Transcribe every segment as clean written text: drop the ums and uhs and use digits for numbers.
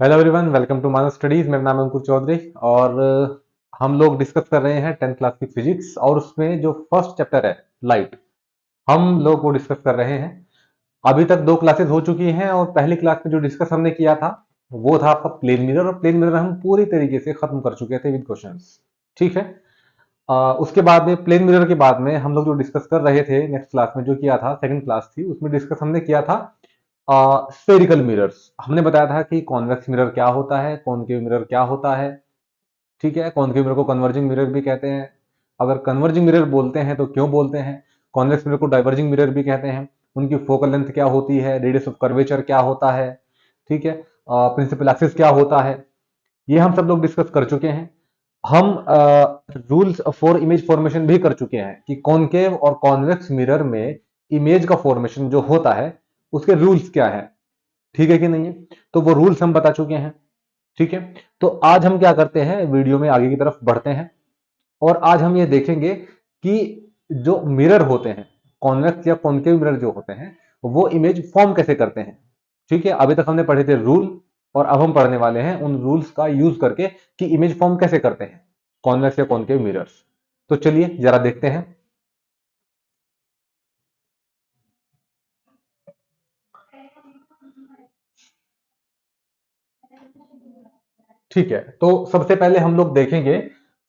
Hello everyone, welcome to Manas studies. मेरा नाम है अंकुर चौधरी और हम लोग डिस्कस कर रहे हैं 10th क्लास की फिजिक्स और उसमें जो फर्स्ट चैप्टर है लाइट, हम लोग वो डिस्कस कर रहे हैं। अभी तक दो क्लासेस हो चुकी हैं और पहली क्लास में जो डिस्कस हमने किया था वो था आपका प्लेन मिरर, और प्लेन मिरर हम पूरी तरीके से खत्म कर चुके थे विद क्वेश्चंस। ठीक है। उसके बाद में प्लेन मिरर के बाद में हम लोग जो डिस्कस कर रहे थे नेक्स्ट क्लास में, जो किया था सेकंड क्लास थी, उसमें डिस्कस हमने किया था स्फेरिकल मिरर्स। हमने बताया था कि कॉन्वेक्स मिरर क्या होता है, कॉनकेव मिरर क्या होता है। ठीक है, कॉनकेव मिरर को कन्वर्जिंग मिरर भी कहते हैं। अगर कन्वर्जिंग मिरर बोलते हैं तो क्यों बोलते हैं। कॉन्वेक्स मिरर को डाइवर्जिंग मिरर भी कहते हैं। उनकी फोकल लेंथ क्या होती है, रेडियस ऑफ कर्वेचर क्या होता है। ठीक है, प्रिंसिपल एक्सिस क्या होता है, ये हम सब लोग डिस्कस कर चुके हैं। हम रूल्स फॉर इमेज फॉर्मेशन भी कर चुके हैं कि कॉनकेव और कॉन्वेक्स मिरर में इमेज का फॉर्मेशन जो होता है उसके रूल्स क्या है। ठीक है कि नहीं है, तो वो रूल्स हम बता चुके हैं। ठीक है, तो आज हम क्या करते हैं, वीडियो में आगे की तरफ बढ़ते हैं और आज हम ये देखेंगे कि जो मिरर होते हैं, कॉन्वेक्स या कॉनकेव मिरर जो होते हैं, वो इमेज फॉर्म कैसे करते हैं। ठीक है, अभी तक हमने पढ़े थे रूल और अब हम पढ़ने वाले हैं उन रूल्स का यूज करके कि इमेज फॉर्म कैसे करते हैं कॉन्वेक्स या कॉनकेव मिरर्स। तो चलिए जरा देखते हैं। ठीक है, तो सबसे पहले हम लोग देखेंगे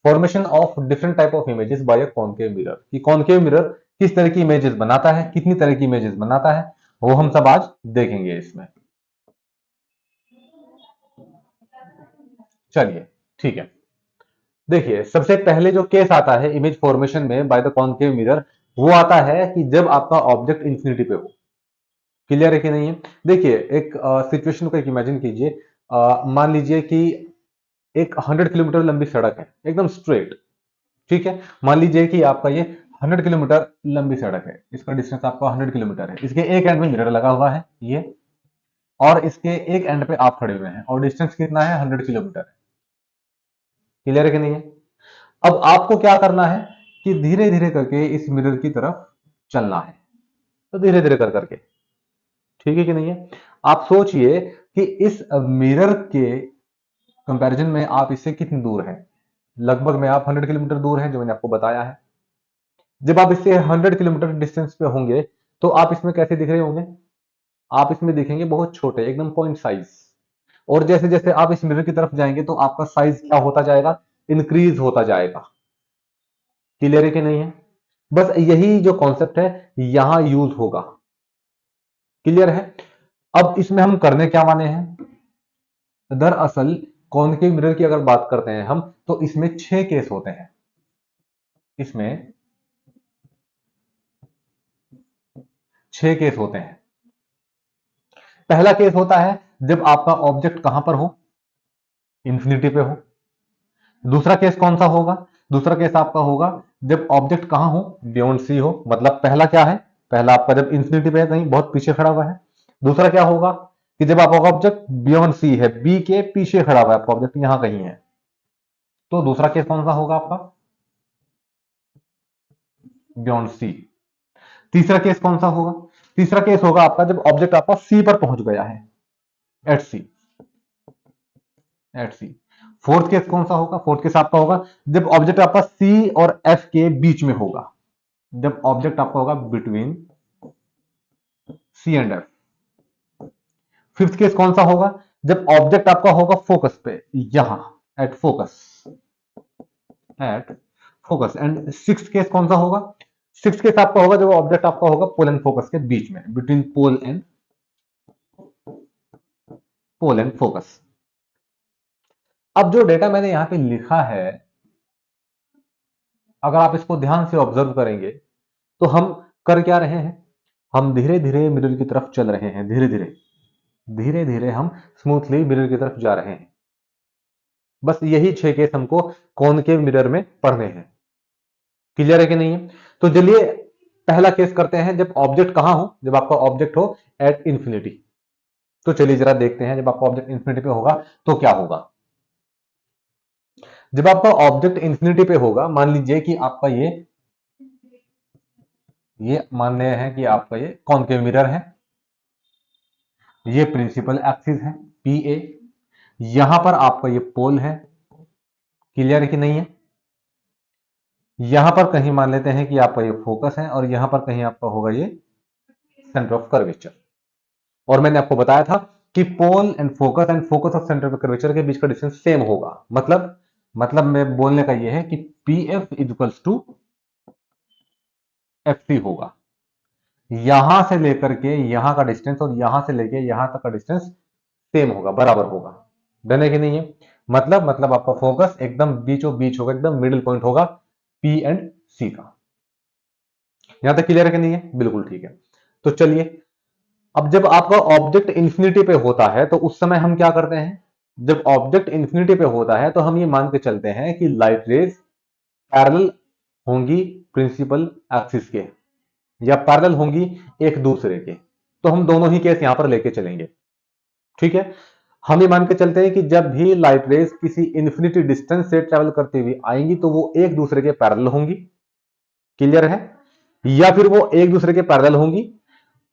formation of different type of images bye a concave mirror, कि कॉनकेव मिरर किस तरह की इमेजेस बनाता है, कितनी तरह की इमेजेस बनाता है, वो हम सब आज देखेंगे इसमें। चलिए, ठीक है। देखिए, सबसे पहले जो केस आता है इमेज फॉर्मेशन में बाय द कॉनकेव मिरर, वो आता है कि जब आपका ऑब्जेक्ट इंफिनिटी पे हो। क्लियर है कि नहीं है। देखिए, एक सिचुएशन को एक इमेजिन कीजिए। मान लीजिए कि एक 100 किलोमीटर लंबी सड़क है, एकदम स्ट्रेट। ठीक है, मान लीजिए कि आपका ये 100 किलोमीटर लंबी सड़क है, इसका डिस्टेंस आपका 100 किलोमीटर है। इसके एक एंड में मिरर लगा हुआ है ये, और इसके एक एंड पे आप खड़े हुए हैं और डिस्टेंस कितना है, 100 किलोमीटर है। क्लियर है कि नहीं है। अब आपको क्या करना है कि धीरे धीरे करके इस मिरर की तरफ चलना है, तो धीरे धीरे कर करके। ठीक है कि नहीं है। आप सोचिए कि इस मिरर के कंपैरिजन में आप इससे कितनी दूर हैं। लगभग में आप 100 किलोमीटर दूर हैं, जो मैंने आपको बताया है। जब आप इससे 100 किलोमीटर डिस्टेंस पे होंगे तो आप इसमें कैसे दिख रहे होंगे, आप इसमें दिखेंगे बहुत छोटे, एकदम पॉइंट साइज। और जैसे जैसे आप इस मिरर की तरफ जाएंगे तो आपका साइज क्या होता जाएगा, इंक्रीज होता जाएगा। क्लियर है कि नहीं है। बस यही जो कॉन्सेप्ट है यहां यूज होगा। क्लियर है। अब इसमें हम करने क्या वाले हैं, दरअसल कॉनकेव मिरर की अगर बात करते हैं हम, तो इसमें 6 केस होते हैं। इसमें 6 केस होते हैं। पहला केस होता है जब आपका ऑब्जेक्ट कहां पर हो, इंफिनिटी पे हो। दूसरा केस कौन सा होगा, दूसरा केस आपका होगा जब ऑब्जेक्ट कहां हो, बियॉन्ड सी हो। मतलब पहला क्या है, पहला आपका जब इंफिनिटी पे है, कहीं बहुत पीछे खड़ा हुआ है। दूसरा क्या होगा कि जब आपका ऑब्जेक्ट बियॉन्ड सी है, बी के पीछे खड़ा हुआ है, आपका ऑब्जेक्ट यहां कहीं है। तो दूसरा केस कौन सा होगा आपका, बियॉन्ड सी। तीसरा केस कौन सा होगा, तीसरा केस होगा आपका जब ऑब्जेक्ट आपका सी पर पहुंच गया है, एट सी, एट सी। फोर्थ केस कौन सा होगा, फोर्थ केस आपका होगा जब ऑब्जेक्ट आपका सी और एफ के बीच में होगा, जब ऑब्जेक्ट आपका होगा between C and F. Fifth case कौन सा होगा, जब ऑब्जेक्ट आपका होगा फोकस पे, यहां, at focus, at focus. And six case कौन सा होगा, सिक्स केस आपका होगा जब ऑब्जेक्ट आपका होगा पोल एंड फोकस के बीच में, बिटवीन पोल एंड फोकस। अब जो डेटा मैंने यहां पे लिखा है, अगर आप इसको ध्यान से ऑब्जर्व करेंगे तो हम कर क्या रहे हैं, हम धीरे धीरे मिरर की तरफ चल रहे हैं, धीरे धीरे, धीरे धीरे हम स्मूथली मिरर की तरफ जा रहे हैं। बस यही 6 केस हमको कॉनकेव मिरर में पढ़ने हैं। क्लियर है कि नहीं है। तो चलिए पहला केस करते हैं, जब ऑब्जेक्ट कहां हो, जब आपका ऑब्जेक्ट हो एट इंफिनिटी। तो चलिए जरा देखते हैं जब आपका ऑब्जेक्ट इंफिनिटी पे होगा तो क्या होगा। जब आपका ऑब्जेक्ट इंफिनिटी पे होगा, मान लीजिए कि आपका ये मान रहे हैं कि आपका ये कॉनकेव मिरर है, ये प्रिंसिपल एक्सिस है पी ए, यहां पर आपका ये पोल है, क्लियर है कि नहीं है। यहां पर कहीं मान लेते हैं कि आपका ये फोकस है और यहां पर कहीं आपका होगा ये सेंटर ऑफ कर्वेचर। और मैंने आपको बताया था कि pole and focus of centre of curvature के बीच का डिस्टेंस सेम होगा। मतलब मैं बोलने का ये है कि P F is equals to F C होगा। यहां से लेकर के यहां का डिस्टेंस और यहां से लेकर यहां तक का डिस्टेंस सेम होगा, बराबर होगा। डन है कि नहीं है। मतलब आपका फोकस एकदम बीचों बीच होगा, एकदम मिडिल पॉइंट होगा पी एंड सी का। यहां तक क्लियर है कि नहीं है, बिल्कुल ठीक है। तो चलिए, अब जब आपका ऑब्जेक्ट इंफिनिटी पे होता है तो उस समय हम क्या करते हैं। जब ऑब्जेक्ट इंफिनिटी पे होता है तो हम ये मान के चलते हैं कि लाइट रेज पैरेलल होंगी प्रिंसिपल एक्सिस के, या पैरेलल होंगी एक दूसरे के। तो हम दोनों ही केस यहां पर लेके चलेंगे, ठीक है। हम ये मान के चलते हैं कि जब भी लाइट रेज किसी इंफिनिटी डिस्टेंस से ट्रेवल करते हुए आएंगी तो वो एक दूसरे के पैरेलल होंगी, क्लियर है। या फिर वो एक दूसरे के पैरेलल होंगी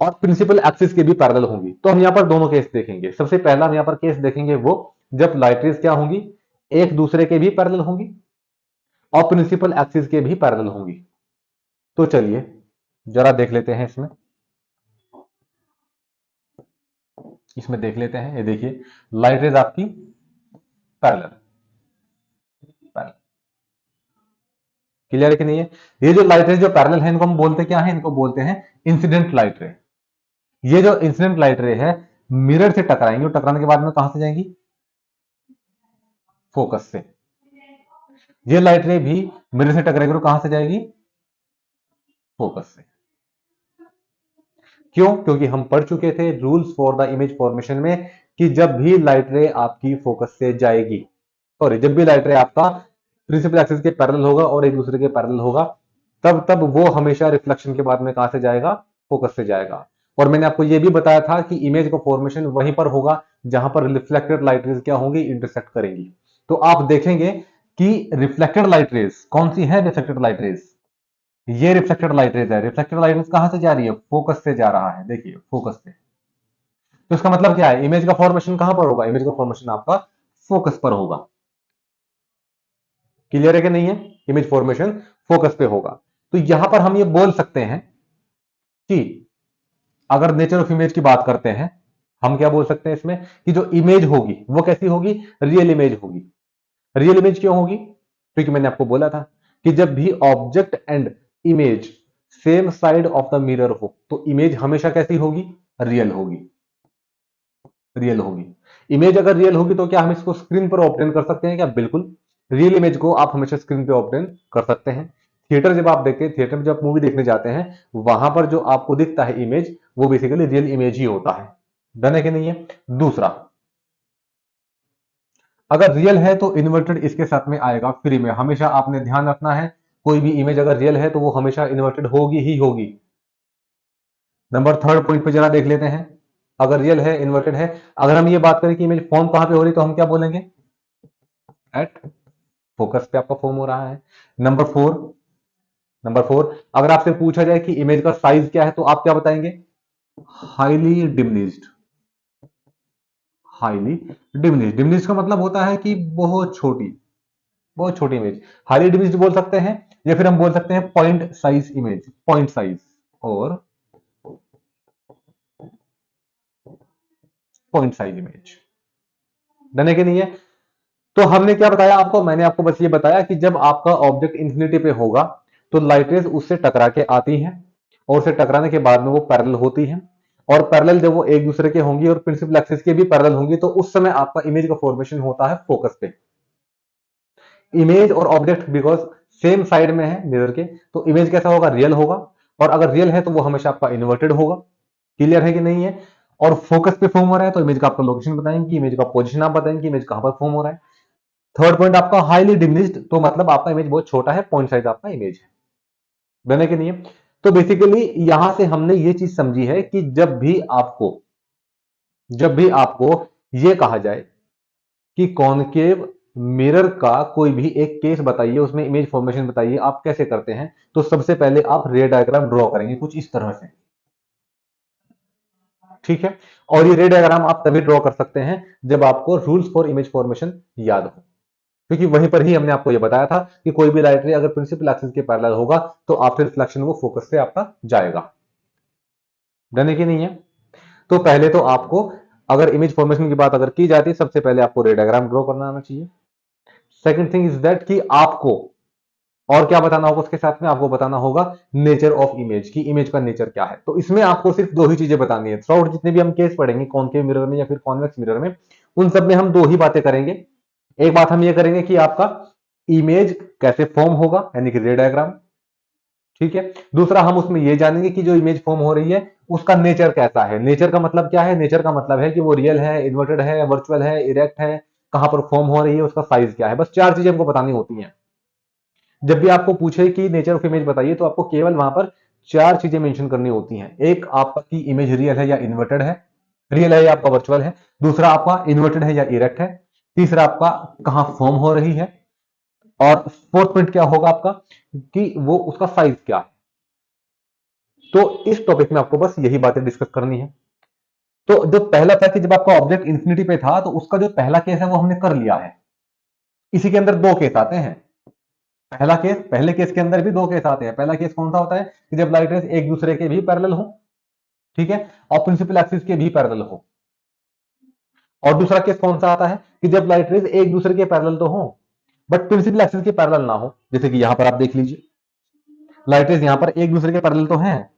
और प्रिंसिपल एक्सिस के भी पैरेलल होंगी। तो हम यहां पर दोनों केस देखेंगे। सबसे पहला हम यहां पर केस देखेंगे वो जब लाइट रेज क्या होंगी, एक दूसरे के भी पैरेलल होंगी और प्रिंसिपल एक्सिस के भी पैरेलल होंगी। तो चलिए जरा देख लेते हैं इसमें देख लेते हैं। ये देखिए लाइट रेज आपकी पैरेलल, क्लियर है कि नहीं है। ये जो लाइट रे जो पैरेलल है इनको हम बोलते क्या है, इनको बोलते हैं इंसिडेंट लाइट रे। ये जो इंसिडेंट लाइट रे है मिरर से टकराएंगे और टकराने के बाद में कहां से जाएंगी, फोकस से। ये लाइट रे भी मिरर से टकराएगी और कहां से जाएगी, फोकस से। क्यों, क्योंकि हम पढ़ चुके थे rules for the image formation में कि जब भी लाइट रे आपकी फोकस से जाएगी, सॉरी जब भी लाइट रे आपका प्रिंसिपल एक्सिस के पैरेलल होगा और एक दूसरे के पैरेलल होगा, तब तब वो हमेशा रिफ्लेक्शन के बाद में कहां से जाएगा, फोकस से जाएगा। और मैंने आपको यह भी बताया था कि इमेज का फॉर्मेशन वहीं पर होगा जहां पर रिफ्लेक्टेड लाइट रेज क्या होंगी, इंटरसेक्ट करेंगी। तो आप देखेंगे कि रिफ्लेक्टेड लाइट रेज कौन सी है, रिफ्लेक्टेड लाइट रेज, ये रिफ्लेक्टेड लाइट रेज है। रिफ्लेक्टेड लाइट रेज कहां से जा रही है, फोकस से जा रहा है, देखिए फोकस से। तो इसका मतलब क्या है, इमेज का फॉर्मेशन कहां पर होगा, इमेज का फॉर्मेशन आपका फोकस पर होगा। क्लियर है कि नहीं है, इमेज फॉर्मेशन फोकस पे होगा। तो यहां पर हम ये बोल सकते हैं कि अगर नेचर ऑफ इमेज की बात करते हैं, हम क्या बोल सकते हैं इसमें कि जो इमेज होगी वो कैसी होगी, रियल इमेज होगी। रियल इमेज क्यों होगी, क्योंकि मैंने आपको बोला था कि जब भी object and image same side of the mirror हो तो इमेज हमेशा कैसी होगी, रियल होगी, रियल होगी। इमेज अगर रियल होगी तो क्या हम इसको स्क्रीन पर ऑब्टेन कर सकते हैं क्या, बिल्कुल। रियल इमेज को आप हमेशा स्क्रीन पे ऑब्टेन कर सकते हैं। थिएटर जब आप देखते हैं, थिएटर में जब मूवी देखने जाते हैं, वहां पर जो आपको दिखता है इमेज वो बेसिकली रियल इमेज ही होता है। डन है कि नहीं है। दूसरा, अगर रियल है तो इन्वर्टेड इसके साथ में आएगा फ्री में, हमेशा आपने ध्यान रखना है। कोई भी इमेज अगर रियल है तो वो हमेशा इन्वर्टेड होगी ही होगी। नंबर थर्ड पॉइंट पे जरा देख लेते हैं, अगर रियल है इन्वर्टेड है। अगर हम ये बात करें कि इमेज फॉर्म कहां पे हो रही तो हम क्या बोलेंगे, एट फोकस पे आपका फॉर्म हो रहा है। नंबर फोर, अगर आपसे पूछा जाए कि इमेज का साइज क्या है तो आप क्या बताएंगे, highly diminished. Highly diminished, diminished का मतलब होता है कि बहुत छोटी इमेज। हाईली डिमिनिश्ड बोल सकते हैं या फिर हम बोल सकते हैं point size image, point size और पॉइंट साइज इमेज। डन है कि नहीं है। तो हमने क्या बताया आपको, मैंने आपको बस ये बताया कि जब आपका ऑब्जेक्ट इंफिनिटी पे होगा तो लाइट रेज उससे टकरा के आती हैं और उससे टकराने के बाद में वो पैरेलल होती हैं। और पैरेलल जब वो एक दूसरे के होंगी और प्रिंसिपल एक्सिस के भी पैरेलल होंगी तो उस समय आपका इमेज का फॉर्मेशन होता है फोकस पे। इमेज और ऑब्जेक्ट बिकॉज सेम साइड में है मिरर के, तो इमेज कैसा होगा, रियल होगा। और अगर रियल है तो वो हमेशा आपका इन्वर्टेड होगा। क्लियर है कि नहीं है। और फोकस पे फॉर्म हो रहा है तो इमेज का आपका लोकेशन बताएंगे, इमेज का पोजीशन आप बताएंगे, इमेज कहां पर फॉर्म हो रहा है। थर्ड पॉइंट आपका हाईली डिमिनिश्ड, तो मतलब आपका इमेज बहुत छोटा है, पॉइंट साइज आपका इमेज है। बने कि नहीं है। तो बेसिकली यहां से हमने ये चीज समझी है कि जब भी आपको ये कहा जाए कि कॉनकेव मिरर का कोई भी एक केस बताइए, उसमें इमेज फॉर्मेशन बताइए, आप कैसे करते हैं, तो सबसे पहले आप रे डायग्राम ड्रॉ करेंगे कुछ इस तरह से। ठीक है। और ये रे डायग्राम आप तभी ड्रॉ कर सकते हैं जब आपको रूल्स फॉर इमेज फॉर्मेशन याद हो, क्योंकि वहीं पर ही हमने आपको ये बताया था कि कोई भी लाइट रे अगर प्रिंसिपल एक्सिस के पैरेलल होगा तो आफ्टर रिफ्लेक्शन वो फोकस से आपका जाएगा। डन है कि नहीं है? तो पहले तो आपको, अगर इमेज फॉर्मेशन की बात अगर की जाती है, सबसे पहले आपको रे डायग्राम ड्रॉ करना आना चाहिए। सेकंड थिंग इज दैट कि आपको और क्या बताना होगा, उसके साथ में आपको बताना होगा नेचर ऑफ इमेज, की इमेज का नेचर क्या है। तो इसमें आपको सिर्फ दो ही चीजें बतानी है। थ्रू आउट जितने भी हम केस पढ़ेंगे कॉनकेव मिरर में या फिर कॉन्वेक्स मिरर में, उन सब में हम दो ही बातें करेंगे। एक बात हम ये करेंगे कि आपका इमेज कैसे फॉर्म होगा, यानी कि रे डायग्राम, ठीक है। दूसरा हम उसमें ये जानेंगे कि जो इमेज फॉर्म हो रही है उसका नेचर कैसा है। नेचर का मतलब क्या है? नेचर का मतलब है कि वो रियल है, इन्वर्टेड है, वर्चुअल है, इरेक्ट है, कहां पर फॉर्म हो रही है, उसका साइज क्या है। बस चार चीजें हमको बतानी होती हैं। जब भी आपको पूछे कि नेचर ऑफ इमेज बताइए तो आपको केवल वहां पर चार चीजें मेंशन करनी होती हैं। एक आपका की इमेज रियल है या इन्वर्टेड है, रियल है या आपका वर्चुअल है। दूसरा आपका इन्वर्टेड है या इरेक्ट है। तीसरा आपका कहां फॉर्म हो रही है। और फोर्थ पॉइंट क्या होगा आपका, कि वो उसका साइज क्या है। तो इस टॉपिक में आपको बस यही बातें डिस्कस करनी है। तो जो पहला था कि जब आपका ऑब्जेक्ट इंफिनिटी पे था तो उसका जो पहला केस है वो हमने कर लिया है। इसी के अंदर दो केस आते हैं। पहला केस, पहले केस के अंदर भी दो केस आते हैं। पहला केस कौन सा होता है कि जब लाइट रेस एक दूसरे के भी पैरेलल हो, ठीक है, और प्रिंसिपल एक्सिस के भी पैरेलल हो। और दूसरा केस कौन सा आता है कि जब लाइट रेस एक दूसरे के पैरेलल तो हो बट प्रिंसिपल एक्सिस के पैरेलल ना हो। जैसे कि यहां पर आप देख लीजिए, लाइट रेस यहां पर एक दूसरे के पैरेलल तो हैं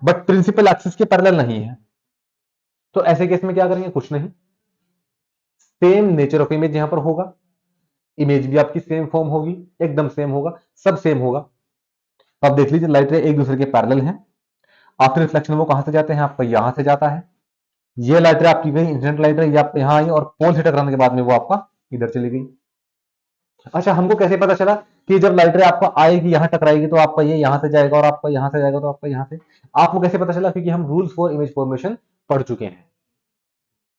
बट प्रिंसिपल एक्सिस के पैरेलल नहीं है। तो ऐसे केस में क्या करेंगे? कुछ नहीं, सेम नेचर ऑफ इमेज यहां पर होगा, इमेज भी आपकी सेम फॉर्म होगी, एकदम सेम होगा, सब सेम होगा। तो आप देख लीजिए लाइट रे एक दूसरे के पैरेलल हैं। आफ्टर रिफ्लेक्शन वो कहां से जाते हैं? आपका यहां से जाता है। ये लाइट रे आपकी गई, इंसिडेंट लाइट रे, ये आप यहां आई और पोल से टकराने के बाद में वो आपका इधर चली गई। अच्छा, हमको कैसे पता चला कि जब लाइट रे आपका आएगी यहां टकराएगी तो आपका ये यहां से जाएगा और आपका यहां से जाएगा तो आपका यहां से? आपको कैसे पता चला? क्योंकि हम रूल्स फॉर इमेज फॉर्मेशन पढ़ चुके हैं।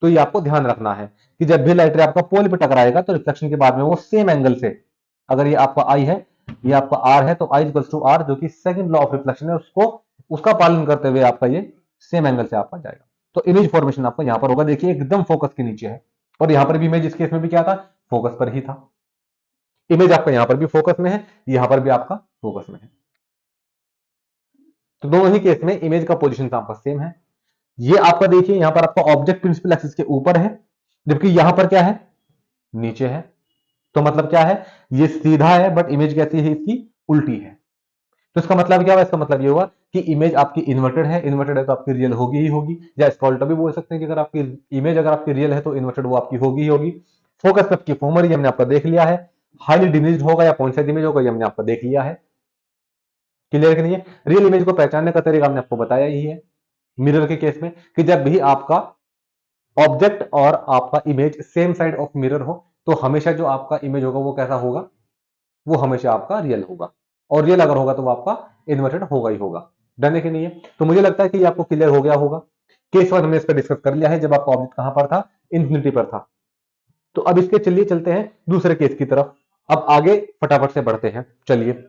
तो ये आपको ध्यान रखना है कि जब भी लाइट रे आपका पोल पे टकराएगा तो रिफ्लेक्शन के बाद में वो सेम एंगल से, अगर ये आपका आई है, ये आपका आर है, तो आई इक्वल्स टू आर, जो कि सेकंड लॉ ऑफ रिफ्लेक्शन है, उसको उसका पालन करते हुए आपका ये सेम एंगल से आपका जाएगा। तो इमेज फॉर्मेशन आपका यहां पर होगा। देखिए एकदम फोकस के नीचे है, और यहां पर भी इमेज इस केस में भी क्या था? फोकस पर ही था। इमेज आपका यहां पर भी फोकस में है, यहां पर भी आपका फोकस में है। तो दोनों ही केस में इमेज का पोजिशन आपका सेम है। ये आपका देखिए यहां पर आपका ऑब्जेक्ट प्रिंसिपल एक्सिस के ऊपर है, जबकि यहां पर क्या है? नीचे है। तो मतलब क्या है? ये सीधा है बट इमेज कैसी है? इसकी उल्टी है। तो इसका मतलब क्या होगा? इसका मतलब ये होगा कि इमेज आपकी इन्वर्टेड है। इन्वर्टेड है तो आपकी रियल होगी ही होगी, या इसका उल्टा भी बोल सकते हैं कि अगर आपकी इमेज अगर आपकी रियल है तो इन्वर्टेड वो आपकी होगी ही होगी। फोकस कब की फॉर्म हमने आपका देख लिया है। हाईली डिमिनिश्ड होगा या पॉइंट साइज इमेज होगा ये हमने आपका देख लिया है। क्लियर कि नहीं है? रियल इमेज को पहचानने का तरीका हमने आपको बताया ही है मिरर के केस में, कि जब भी आपका ऑब्जेक्ट और आपका image same side of mirror हो तो हमेशा जो आपका इमेज होगा वो कैसा होगा? वो हमेशा आपका रियल होगा। और रियल अगर होगा तो वो आपका इन्वर्टेड होगा ही होगा। डन है कि नहीं है? तो मुझे लगता है कि ये आपको क्लियर हो गया होगा। केस वन हमने इसका डिस्कस कर लिया है, जब आपका ऑब्जेक्ट कहां पर था? इंफिनिटी पर था। तो अब इसके चलिए चलते हैं दूसरे केस की तरफ। अब आगे फटाफट से बढ़ते हैं, चलिए।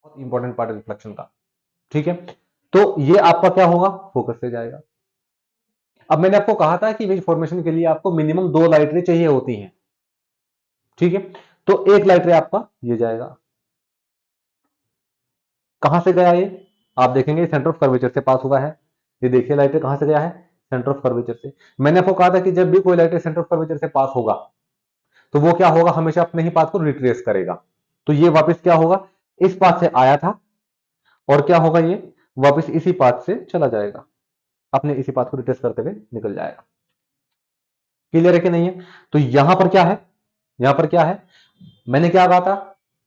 बहुत इंपॉर्टेंट पार्ट है रिफ्लेक्शन का। ठीक है, तो ये आपका क्या होगा, फोकस से जाएगा। अब मैंने आपको कहा था कि इमेज फॉर्मेशन के लिए आपको मिनिमम 2 लाइट रे चाहिए होती हैं। ठीक है, तो एक लाइट रे आपका ये जाएगा, कहां से गया ये, आप देखेंगे सेंटर ऑफ कर्वेचर से पास हुआ है। ये देखिए लाइट रे कहां से गया है, सेंटर ऑफ कर्वेचर से। मैंने आपको कहा था कि जब भी कोई लाइट रे सेंटर ऑफ कर्वेचर से पास होगा तो वो क्या होगा, हमेशा अपने ही पाथ को रिट्रेस करेगा। तो ये वापस क्या होगा, इस पाथ से आया था और क्या होगा, ये वापस इसी पाथ से चला जाएगा, अपने इसी पाथ को रिट्रेस करते हुए निकल जाएगा। क्लियर है कि नहीं है। तो यहां पर क्या है, यहां पर क्या है, मैंने क्या कहा था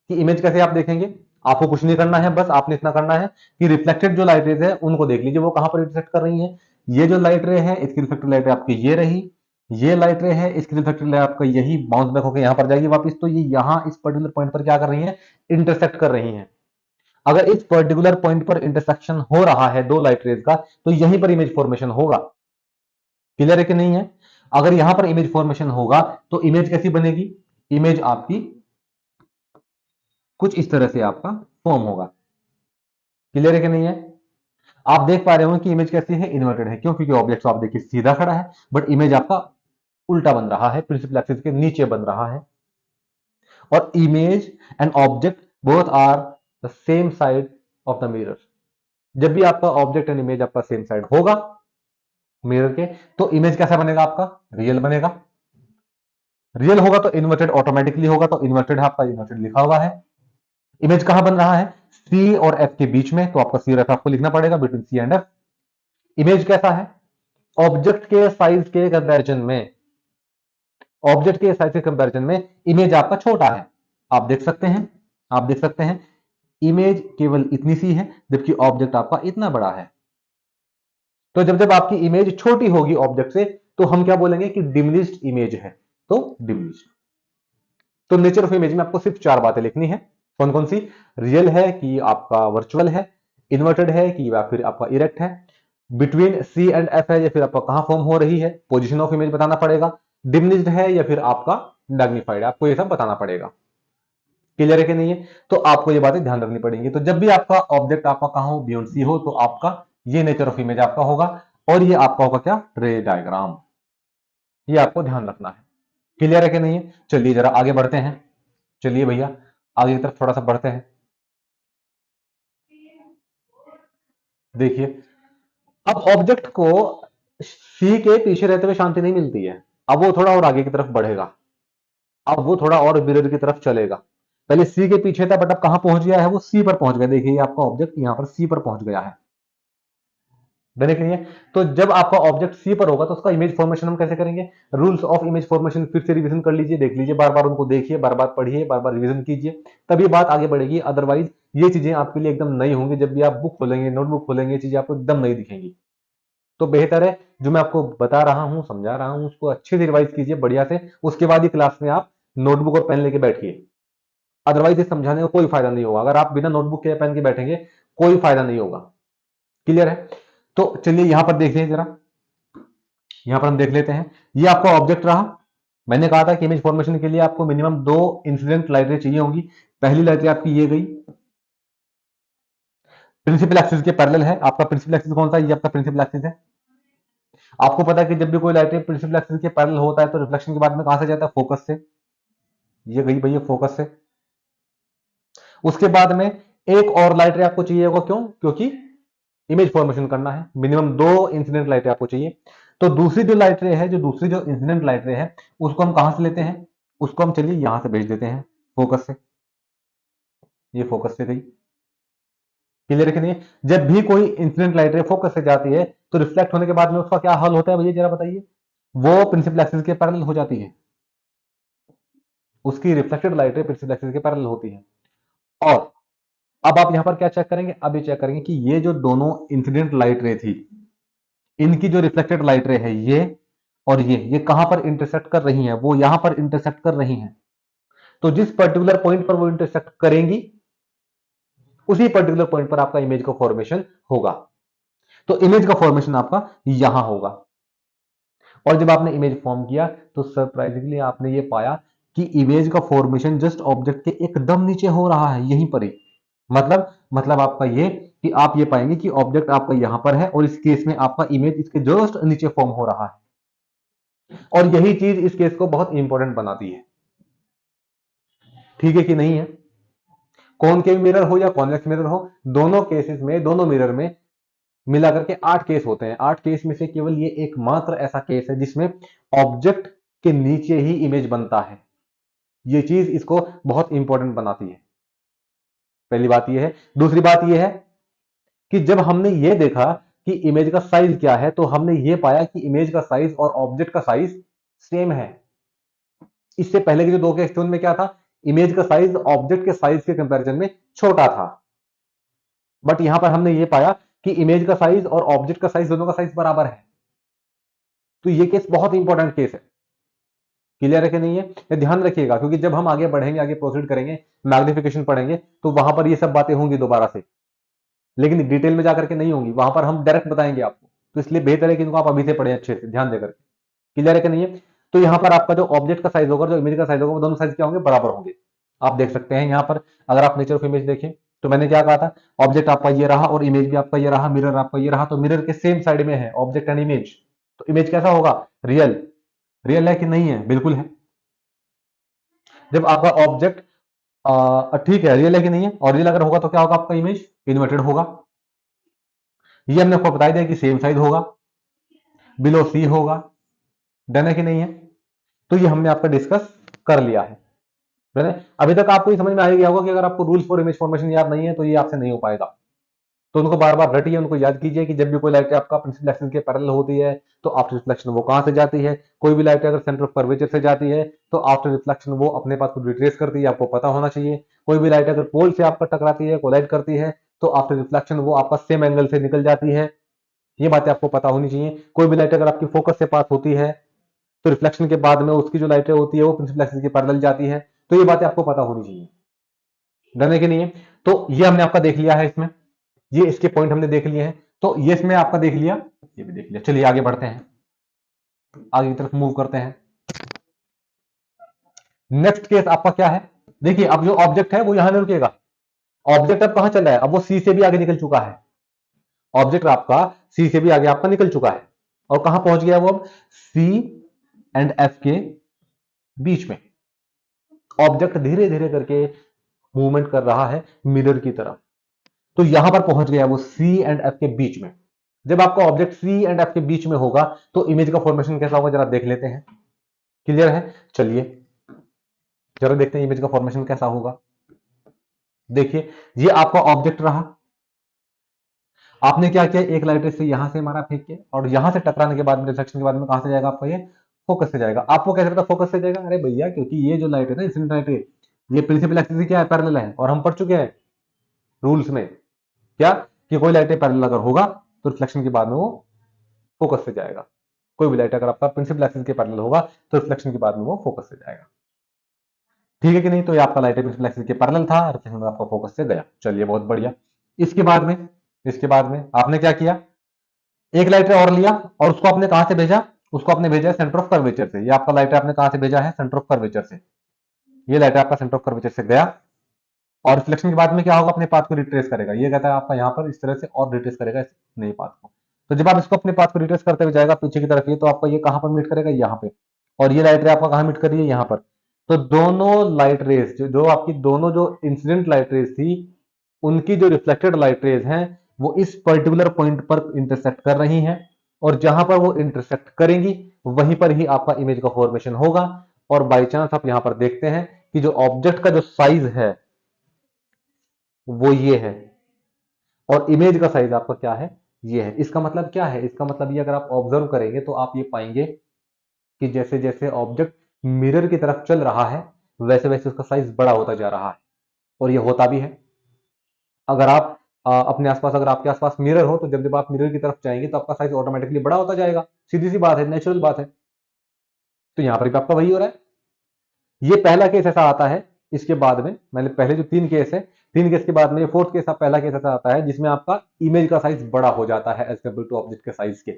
कि इमेज कैसे आप देखेंगे, आपको कुछ नहीं करना है, बस आपने इतना करना है कि रिफ्लेक्टेड जो लाइट रेज है उनको देख लीजिए वो कहां पर इंटरसेक्ट कर रही है। ये जो लाइट रे है इसकी रिफ्लेक्टेड लाइट रे आपकी ये रही, ये लाइट रे है इसकी रिफ्लेक्टेड लाइट आपका यही बाउंस बैक होकर यहां पर जाएगी वापस, तो ये यहां इस पर्टिकुलर पॉइंट पर क्या कर रही है, इंटरसेक्ट कर रही है। अगर इस पर्टिकुलर पॉइंट पर इंटरसेक्शन हो रहा है दो लाइट रेज का, तो यहीं पर इमेज फॉर्मेशन होगा। क्लियर है कि नहीं है। अगर यहां पर इमेज फॉर्मेशन होगा तो इमेज कैसी बनेगी, इमेज आपकी कुछ इस तरह से आपका फॉर्म होगा। क्लियर है कि नहीं है। आप देख पा रहे हो कि इमेज कैसी है, इन्वर्टेड है। क्यों, क्योंकि ऑब्जेक्ट आप देखिए सीधा खड़ा है, बट इमेज आपका उल्टा बन रहा है, प्रिंसिपल एक्सिस के नीचे बन रहा है। और image and object both are the same side of the mirror. जब भी आपका ऑब्जेक्ट एंड इमेज आपका सेम साइड होगा मिरर के, तो इमेज कैसा बनेगा, आपका रियल बनेगा। रियल होगा तो इन्वर्टेड ऑटोमेटिकली होगा, तो इन्वर्टेड है आपका, इन्वर्टेड लिखा हुआ है। इमेज कहां बन रहा है, सी और एफ के बीच में, तो आपका सी और एफ आपको लिखना पड़ेगा, between C and F. Image कैसा है, ऑब्जेक्ट के साइज के कंपैरिजन में, ऑब्जेक्ट के साइज के कंपैरिजन में इमेज आपका छोटा है। आप देख सकते हैं, आप देख सकते हैं इमेज केवल इतनी सी है जबकि ऑब्जेक्ट आपका इतना बड़ा है। तो जब जब आपकी इमेज छोटी होगी ऑब्जेक्ट से, तो हम क्या बोलेंगे कि डिमिनिश्ड इमेज है, तो डिमिनिश्ड। तो नेचर ऑफ इमेज में आपको सिर्फ 4 बातें लिखनी है। कौन कौन सी, रियल है कि आपका वर्चुअल है, इन्वर्टेड है कि या फिर आपका इरेक्ट है, बिटवीन सी एंड एफ है या फिर आपका कहां फॉर्म हो रही है, पोजीशन ऑफ इमेज बताना पड़ेगा, डिमिनिश्ड है या फिर आपका मैग्निफाइड है, आपको ये सब बताना पड़ेगा। क्लियर है कि नहीं है। तो आपको ये बातें ध्यान रखनी पड़ेंगी। तो जब भी आपका ऑब्जेक्ट आपका कहां हो, बियॉन्ड सी हो, तो आपका ये नेचर ऑफ इमेज आपका होगा। और ये आपका होगा क्या, रे डायग्राम। ये आपको ध्यान रखना है। क्लियर है कि नहीं है। चलिए जरा आगे बढ़ते हैं, चलिए भैया आगे की तरफ थोड़ा सा बढ़ते हैं। देखिए, अब ऑब्जेक्ट को सी के पीछे रहते हुए शांति नहीं मिलती है, अब वो थोड़ा और आगे की तरफ बढ़ेगा, अब वो थोड़ा और मिरर की तरफ चलेगा। पहले सी के पीछे था, बट अब कहां पहुंच गया है, वो सी पर पहुंच गया। देखिए आपका ऑब्जेक्ट यहां पर सी पर पहुंच गया है, देख लीजिए। तो जब आपका ऑब्जेक्ट सी पर होगा तो उसका इमेज फॉर्मेशन हम कैसे करेंगे, रूल्स ऑफ इमेज फॉर्मेशन फिर से रिवीजन कर लीजिए, देख लीजिए, बार बार उनको देखिए, बार बार पढ़िए, बार बार रिवीजन कीजिए, तभी बात आगे बढ़ेगी। अदरवाइज ये चीजें आपके लिए एकदम नई होंगी। जब भी आप बुक खोलेंगे, नोटबुक खोलेंगे, ये चीजें आपको एकदम नई दिखेंगी। तो बेहतर है जो मैं आपको बता रहा हूं, समझा रहा हूं, उसको अच्छे से रिवाइज कीजिए बढ़िया से। उसके बाद ही क्लास में आप नोटबुक और पेन लेके बैठिए। अदरवाइज ये समझाने का कोई फायदा नहीं होगा। अगर आप बिना नोटबुक के पेन के बैठेंगे, कोई फायदा नहीं होगा। क्लियर है। तो चलिए यहां पर देखिए जरा, यहां पर हम देख लेते हैं। ये आपका ऑब्जेक्ट रहा। मैंने कहा था कि इमेज फॉर्मेशन के लिए आपको मिनिमम 2 इंसिडेंट लाइटें चाहिए होंगी। पहली लाइट आपकी ये गई, प्रिंसिपल एक्सिस के पैरेलल है। आपका प्रिंसिपल एक्सिस कौन सा है, ये आपका प्रिंसिपल एक्सिस है। आपको पता है कि जब भी कोई लाइट प्रिंसिपल एक्सिस के पैरेलल होता है तो रिफ्लेक्शन के बाद में कहां से जाता है, फोकस से। ये गई भैया फोकस से। उसके बाद में एक और लाइट रे आपको चाहिए होगा, क्यों, क्योंकि इमेज फॉर्मेशन करना है। मिनिमम 2 इंसिडेंट लाइट रे आपको चाहिए। तो दूसरी जो लाइट रे है, जो दूसरी जो इंसिडेंट लाइट रे है, उसको हम कहां से लेते हैं, उसको हम चलिए यहां से भेज देते हैं, फोकस से। ये फोकस से गई। क्लियर है कि नहीं। जब भी कोई इंसिडेंट लाइट रे फोकस से जाती है तो रिफ्लेक्ट होने के बाद में उसका क्या हल होता है भैया, जरा बताइए। वो प्रिंसिपल एक्सिस के पैरेलल हो जाती है, उसकी reflected light ray principal axis के पैरेलल होती है। और अब आप यहां पर क्या चेक करेंगे, अब ये चेक करेंगे कि ये जो दोनों इंसिडेंट लाइट रे थी, इनकी जो रिफ्लेक्टेड लाइट रे है ये और ये कहां पर इंटरसेक्ट कर रही हैं, वो यहां पर इंटरसेक्ट कर रही हैं। तो जिस पर्टिकुलर पॉइंट पर वो इंटरसेक्ट करेंगी, उसी पर्टिकुलर पॉइंट पर आपका इमेज का फॉर्मेशन होगा। तो इमेज का फॉर्मेशन आपका यहां होगा। और जब आपने इमेज फॉर्म किया तो सरप्राइजिंगली आपने ये पाया कि इमेज का फॉर्मेशन जस्ट ऑब्जेक्ट के एकदम नीचे हो रहा है, यहीं पर ही। मतलब आपका ये कि आप ये पाएंगे कि ऑब्जेक्ट आपका यहां पर है और इस केस में आपका इमेज इसके जस्ट नीचे फॉर्म हो रहा है, और यही चीज इस केस को बहुत इंपॉर्टेंट बनाती है। ठीक है कि नहीं है? कॉनकेव मिरर हो या कॉन्वेक्स मिरर हो, दोनों केसेस में, दोनों मिरर में मिलाकर के 8 केस होते हैं। 8 केस में से केवल ये एकमात्र ऐसा केस है जिसमें ऑब्जेक्ट के नीचे ही इमेज बनता है। ये चीज इसको बहुत इंपॉर्टेंट बनाती है। पहली बात ये है। दूसरी बात ये है कि जब हमने ये देखा कि इमेज का साइज क्या है, तो हमने ये पाया कि इमेज का साइज और ऑब्जेक्ट का साइज सेम है। इससे पहले के जो 2 केस थे उनमें क्या था, इमेज का साइज ऑब्जेक्ट के साइज के कंपैरिजन में छोटा था। बट यहां पर हमने ये पाया कि इमेज का साइज और ऑब्जेक्ट का साइज, दोनों का साइज बराबर है। तो ये केस बहुत इंपॉर्टेंट केस है। क्लियर है कि नहीं है? ये ध्यान रखिएगा, क्योंकि जब हम आगे बढ़ेंगे, आगे प्रोसीड करेंगे, मैग्निफिकेशन पढ़ेंगे, तो वहां पर ये सब बातें होंगी दोबारा से, लेकिन डिटेल में जाकर के नहीं होंगी। वहां पर हम डायरेक्ट बताएंगे आपको। तो इसलिए बेहतर है कि इनको आप अभी से पढ़ें अच्छे से ध्यान देकर के। क्लियर है कि नहीं है? तो यहां पर आपका जो ऑब्जेक्ट का साइज होगा, जो इमेज का साइज होगा, वो दोनों साइज क्या होंगे, बराबर होंगे। आप देख सकते हैं यहां पर, अगर आप नेचर ऑफ इमेज देखें तो मैंने क्या कहा था, ऑब्जेक्ट आपका ये रहा और इमेज भी आपका ये रहा, मिरर आपका ये रहा, तो मिरर के सेम साइड में है ऑब्जेक्ट एंड इमेज। तो इमेज कैसा होगा, रियल। रियल है कि नहीं है? बिल्कुल है। जब आपका ऑब्जेक्ट ठीक है, रियल है कि नहीं है, और रियल अगर होगा तो क्या होगा, आपका इमेज इन्वर्टेड होगा। ये हमने आपको बता दिया कि सेम साइज होगा, बिलो सी होगा। डन है कि नहीं है? तो ये हमने आपका डिस्कस कर लिया है। डन है? अभी तक आपको ये समझ में आ गया होगा कि अगर आपको रूल्स फॉर इमेज फॉर्मेशन याद नहीं है तो ये आपसे नहीं हो पाएगा। तो उनको बार बार रटिए, उनको याद कीजिए कि जब भी कोई लाइट आपका प्रिंसिपल एक्सिस के पैरेलल होती है तो आफ्टर रिफ्लेक्शन वो कहां से जाती है। कोई भी लाइट अगर सेंटर ऑफ कर्वेचर से जाती है तो आफ्टर रिफ्लेक्शन वो अपने पास को रिट्रेस करती है, आपको पता होना चाहिए। कोई भी लाइट अगर पोल से आपका टकराती है, कोलाइड करती है, तो आफ्टर रिफ्लेक्शन वो आपका सेम एंगल से निकल जाती है। ये बातें आपको पता होनी चाहिए। कोई भी लाइट अगर आपकी फोकस से पास होती है तो रिफ्लेक्शन के बाद में उसकी जो लाइटें होती है वो प्रिंसिपल एक्सिस के पैरेलल जाती है। तो ये बातें आपको पता होनी चाहिए। डन है कि नहीं है? तो ये हमने आपका देख लिया है इसमें, ये इसके पॉइंट हमने देख लिए हैं। तो ये इसमें आपका देख लिया, ये भी देख लिया। चलिए आगे बढ़ते हैं, आगे की तरफ मूव करते हैं। नेक्स्ट केस आपका क्या है, देखिए अब जो ऑब्जेक्ट है वो यहां नहीं रुकेगा। ऑब्जेक्ट अब कहां चला है, अब वो सी से भी आगे निकल चुका है। ऑब्जेक्ट आपका सी से भी आगे आपका निकल चुका है, और कहां पहुंच गया वो, अब सी एंड एफ के बीच में। ऑब्जेक्ट धीरे धीरे करके मूवमेंट कर रहा है मिरर की तरफ, तो यहां पर पहुंच गया वो सी एंड एफ के बीच में। जब आपका ऑब्जेक्ट सी एंड एफ के बीच में होगा तो इमेज का फॉर्मेशन कैसा होगा, जरा देख लेते हैं। क्लियर है? चलिए जरा देखते हैं इमेज का फॉर्मेशन कैसा होगा। देखिए ये आपका ऑब्जेक्ट रहा, आपने क्या किया, एक लाइट से यहां से मारा फेंक के, और यहां से टकराने के बाद में, रिफ्लेक्शन के बाद में कहां से जाएगा आपका, ये फोकस से जाएगा। आपको कैसे पता फोकस से जाएगा, अरे भैया क्योंकि ये जो लाइट है ना, इंसिडेंट लाइट है, ये प्रिंसिपल एक्सिस से क्या है, पैरेलल है, और हम पढ़ चुके हैं रूल्स में क्या, कि कोई लाइट पैरेलल अगर होगा तो रिफ्लेक्शन के बाद में वो फोकस से जाएगा। कोई भी लाइट अगर आपका प्रिंसिपल एक्सिस के पैरेलल होगा तो रिफ्लेक्शन के बाद में वो फोकस से जाएगा। ठीक है कि नहीं? तो ये आपका लाइट प्रिंसिपल एक्सिस के पैरेलल था, रिफ्लेक्शन में आपका फोकस से गया। चलिए बहुत बढ़िया। इसके बाद में आपने क्या किया, एक लाइटर और लिया, और उसको आपने कहां से भेजा, उसको आपने भेजा सेंटर ऑफ कर्वेचर से। ये आपका लाइटर आपने कहां से भेजा है, सेंटर ऑफ कर्वेचर से। ये लाइटर आपका सेंटर ऑफ कर्वेचर से गया, और रिफ्लेक्शन के बाद में क्या होगा, अपने पाथ को रिट्रेस करेगा। ये कहता है आपका यहां पर इस तरह से और रिट्रेस करेगा इस नए पाथ को। तो जब आप इसको अपने पाथ को रिट्रेस करते हुए जाएगा पीछे की तरफ, ये तो आपका ये कहां पर मीट करेगा, यहाँ पे। और ये लाइट रे आपका कहां मीट कर रही है, यहाँ पर। तो दोनों लाइट रेस जो आपकी दोनों जो इंसिडेंट लाइट रेस थी, उनकी जो रिफ्लेक्टेड लाइट रेज हैं वो इस पर्टिकुलर पॉइंट पर इंटरसेक्ट कर रही हैं, और जहां पर वो इंटरसेक्ट करेंगी वहीं पर ही आपका इमेज का फॉर्मेशन होगा। और बाई चांस आप यहां पर देखते हैं कि जो ऑब्जेक्ट का जो साइज है वो ये है, और इमेज का साइज आपका क्या है, ये है। इसका मतलब क्या है, इसका मतलब ये, अगर आप ऑब्जर्व करेंगे तो आप ये पाएंगे कि जैसे जैसे ऑब्जेक्ट मिरर की तरफ चल रहा है वैसे वैसे उसका साइज बड़ा होता जा रहा है, और ये होता भी है। अगर आप अपने आसपास, अगर आपके आसपास मिरर हो, तो जब जब आप मिरर की तरफ जाएंगे तो आपका साइज ऑटोमेटिकली बड़ा होता जाएगा। सीधी सी बात है, नेचुरल बात है। तो यहां पर भी आपका वही हो रहा है। ये पहला केस ऐसा आता है, इसके बाद में मैंने पहले जो 3 केस है, 3 केस के बाद में ये 4th केस, पहला केस ऐसा आता है जिसमें आपका इमेज का साइज बड़ा हो जाता है एज कम्पेयर टू ऑब्जेक्ट के साइज के।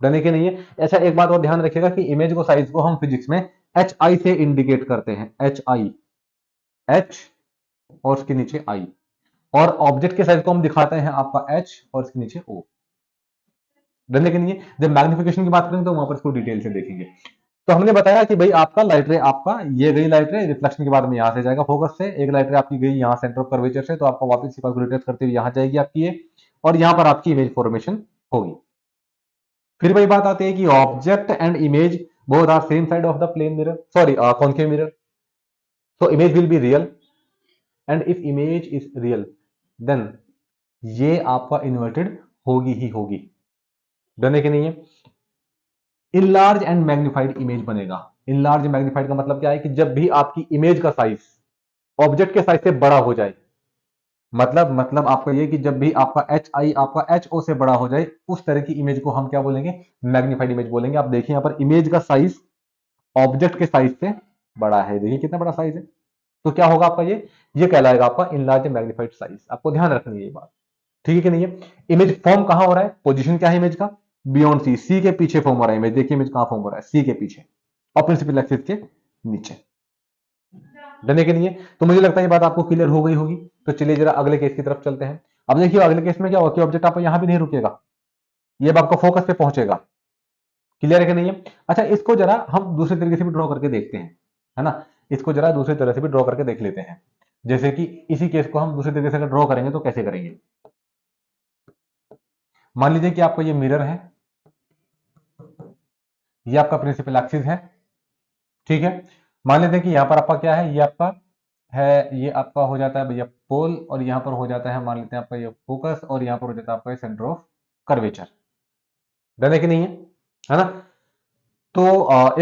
डने के नहीं है? अच्छा एक बात और ध्यान रखिएगा कि इमेज को साइज को हम फिजिक्स में एच आई से इंडिकेट करते हैं। एच आई, एच और उसके नीचे आई। और ऑब्जेक्ट के साइज को हम दिखाते हैं आपका h और इसके नीचे o। डरने के लिए जब मैग्निफिकेशन की बात करेंगे तो वहां पर इसको डिटेल से देखेंगे। तो हमने बताया कि भाई आपका लाइट रे, आपका ये गई लाइट रे, रिफ्लेक्शन के बाद में यहां से जाएगा फोकस से, एक लाइट रे आपकी गई यहाँ सेंटर ऑफ कर्वेचर से, तो आपका वापस इसी बात को रिट्रेस करते हुए यहां जाएगी आपकी ये, और यहां पर आपकी इमेज फॉर्मेशन होगी। फिर वही बात आती है कि object and image both are same side of the plane mirror, sorry concave mirror, so image will be real, and if image is real then ये आपका इन्वर्टेड होगी ही होगी। डरने के नहीं है। इनलार्ज एंड मैग्निफाइड इमेज बनेगा। इनलार्ज मैग्निफाइड का मतलब क्या है कि जब भी आपकी इमेज का साइज ऑब्जेक्ट के साइज से बड़ा हो जाए, मतलब आपका ये कि जब भी आपका एच आई आपका एच ओ से बड़ा हो जाए, उस तरह की इमेज को हम क्या बोलेंगे, मैग्निफाइड इमेज बोलेंगे। आप देखिए यहां पर इमेज का साइज ऑब्जेक्ट के साइज से बड़ा है, देखिए कितना बड़ा साइज है, तो क्या होगा आपका ये कहलाएगा आपका इनलार्ज मैग्निफाइड साइज। आपको ध्यान रखनी है ये बात, ठीक है कि नहीं है। इमेज फॉर्म कहां हो रहा है, पोजीशन क्या है इमेज का, बियॉन्ड सी, सी के पीछे फॉर्म हो रहा है इमेज। देखिए इमेज कहां फॉर्म हो रहा है, सी के पीछे और प्रिंसिपल एक्सिस के नीचे। डरने के लिए तो मुझे लगता है ये बात आपको क्लियर हो गई होगी। तो चलिए जरा अगले केस की तरफ चलते हैं। अब देखिए अगले केस में क्या होगा कि ऑब्जेक्ट आपको यहां भी नहीं रुकेगा, ये अब आपका फोकस पे पहुंचेगा। क्लियर है कि नहीं है। अच्छा इसको जरा हम दूसरे तरीके से भी ड्रॉ करके देखते हैं, है ना। इसको जरा दूसरी तरह से भी ड्रॉ करके देख लेते हैं। जैसे कि इसी केस को हम दूसरे तरीके से अगर ड्रॉ करेंगे तो कैसे करेंगे। मान लीजिए कि आपका ये मिरर है, ये आपका प्रिंसिपल एक्सिस है, ठीक है। मान लेते हैं कि यहां पर आपका क्या है, ये आपका है, ये आपका हो जाता है भैया पोल, और यहां पर हो जाता है मान लेते हैं आपका ये फोकस, और यहां पर हो जाता है आपका सेंटर ऑफ कर्वेचर। डन है कि नहीं है ना। तो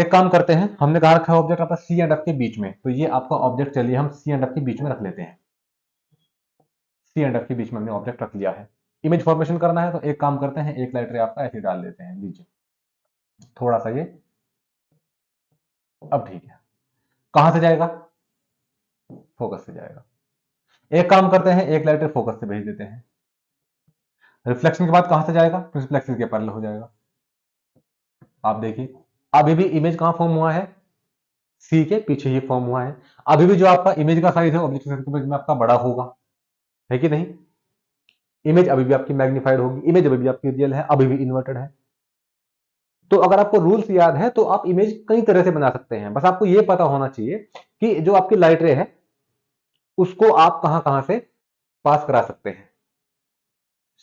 एक काम करते हैं, हमने कहा रखा है ऑब्जेक्ट आपका सी एंड एफ के बीच में, तो ये आपका ऑब्जेक्ट चलिए हम सी एंड एफ के बीच में रख लेते हैं। सी एंड एफ के बीच में हमने ऑब्जेक्ट रख लिया है। इमेज फॉर्मेशन करना है तो एक काम करते हैं, एक लाइट रे आपका ऐसे डाल देते हैं, लीजिए थोड़ा सा ये, अब ठीक है। कहां से जाएगा, फोकस से जाएगा। एक काम करते हैं, एक लाइट रे फोकस से भेज देते हैं। रिफ्लेक्शन के बाद कहां से जाएगा, प्रिंसिपल एक्सिस के पैरेलल हो जाएगा। आप देखिए अभी भी इमेज कहां फॉर्म हुआ है, सी के पीछे ही फॉर्म हुआ है। अभी भी जो आपका इमेज का साइज है ऑब्जेक्ट में आपका बड़ा होगा, है कि नहीं। इमेज अभी भी आपकी मैग्नीफाइड होगी, इमेज अभी भी आपकी रियल है, अभी भी इन्वर्टेड है। तो अगर आपको रूल्स याद है तो आप इमेज कई तरह से बना सकते हैं, बस आपको यह पता होना चाहिए कि जो आपकी लाइट रे है उसको आप कहां कहां से पास करा सकते हैं।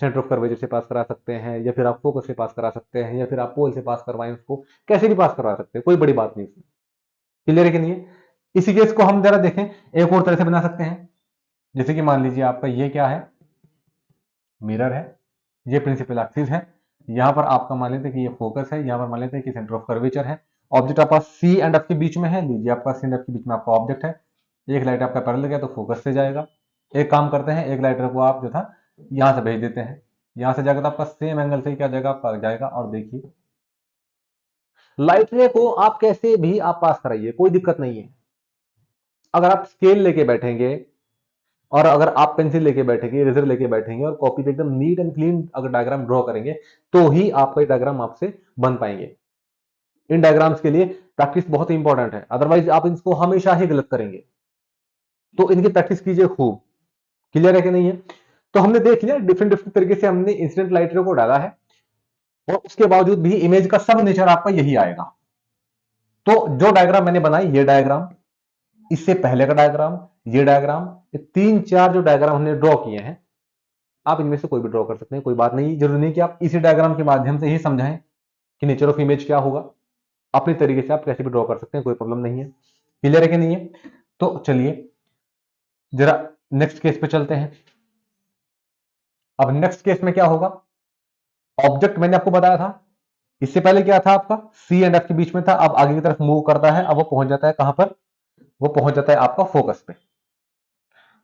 सेंटर ऑफ कर्वेचर से पास करा सकते हैं, या फिर आप फोकस से पास करा सकते हैं, या फिर आप पोल से पास करवाएं, उसको कैसे भी पास करवा सकते हैं, कोई बड़ी बात नहीं इसमें। क्लियर है कि नहीं है। इसी केस को हम जरा देखें, एक और तरह से बना सकते हैं। जैसे कि मान लीजिए आपका ये क्या है, मिरर है, ये प्रिंसिपल एक्सिस है, यहां पर आपका मान लेते हैं कि ये फोकस है, यहां पर मान लेते हैं कि सेंटर ऑफ कर्वेचर है। ऑब्जेक्ट आपका सी एंड एफ के बीच में है, लीजिए आपका सी एंड एफ के बीच में आपका ऑब्जेक्ट है। एक लाइट आपका पैरेलल गया तो फोकस से जाएगा। एक काम करते हैं, एक लाइटर को आप जो था यहां से भेज देते हैं, यहां से जाकर तो आपका सेम एंगल से क्या जाएगा, आपका जाएगा। और देखिए लाइट रे को आप कैसे भी आप पास कराइए, कोई दिक्कत नहीं है। अगर आप स्केल लेके बैठेंगे, और अगर आप पेंसिल लेके बैठेंगे, इरेजर लेके बैठेंगे और कॉपी पे एकदम नीट एंड क्लीन अगर डायग्राम ड्रॉ करेंगे, तो ही आपका डायग्राम आपसे बन पाएंगे। इन डायग्राम्स के लिए प्रैक्टिस बहुत इंपॉर्टेंट है, अदरवाइज आप इसको हमेशा ही गलत करेंगे। तो इनकी प्रैक्टिस कीजिए खूब। क्लियर है कि नहीं है। तो हमने देख लिया डिफरेंट डिफरेंट तरीके से हमने इंसिडेंट लाइट रे को डाला है, और उसके बावजूद भी इमेज का सब नेचर आपका यही आएगा। तो जो डायग्राम मैंने बनाई, ये डायग्राम, इससे पहले का डायग्राम, ये डायग्राम, ये तीन चार जो डायग्राम हमने ड्रॉ किए हैं, आप इनमें से कोई भी ड्रॉ कर सकते हैं, कोई बात नहीं। जरूरी नहीं कि आप इसी डायग्राम के माध्यम से ही समझाएं कि नेचर ऑफ इमेज क्या होगा। अपने तरीके से आप कैसे भी ड्रॉ कर सकते हैं, कोई प्रॉब्लम नहीं है। क्लियर है कि नहीं है। तो चलिए जरा नेक्स्ट केस पे चलते हैं। अब नेक्स्ट केस में क्या होगा, ऑब्जेक्ट मैंने आपको बताया था, इससे पहले क्या था आपका सी एंड एफ के बीच में था, अब आगे की तरफ मूव करता है, अब वो पहुंच जाता है कहां पर, वो पहुंच जाता है आपका फोकस पे,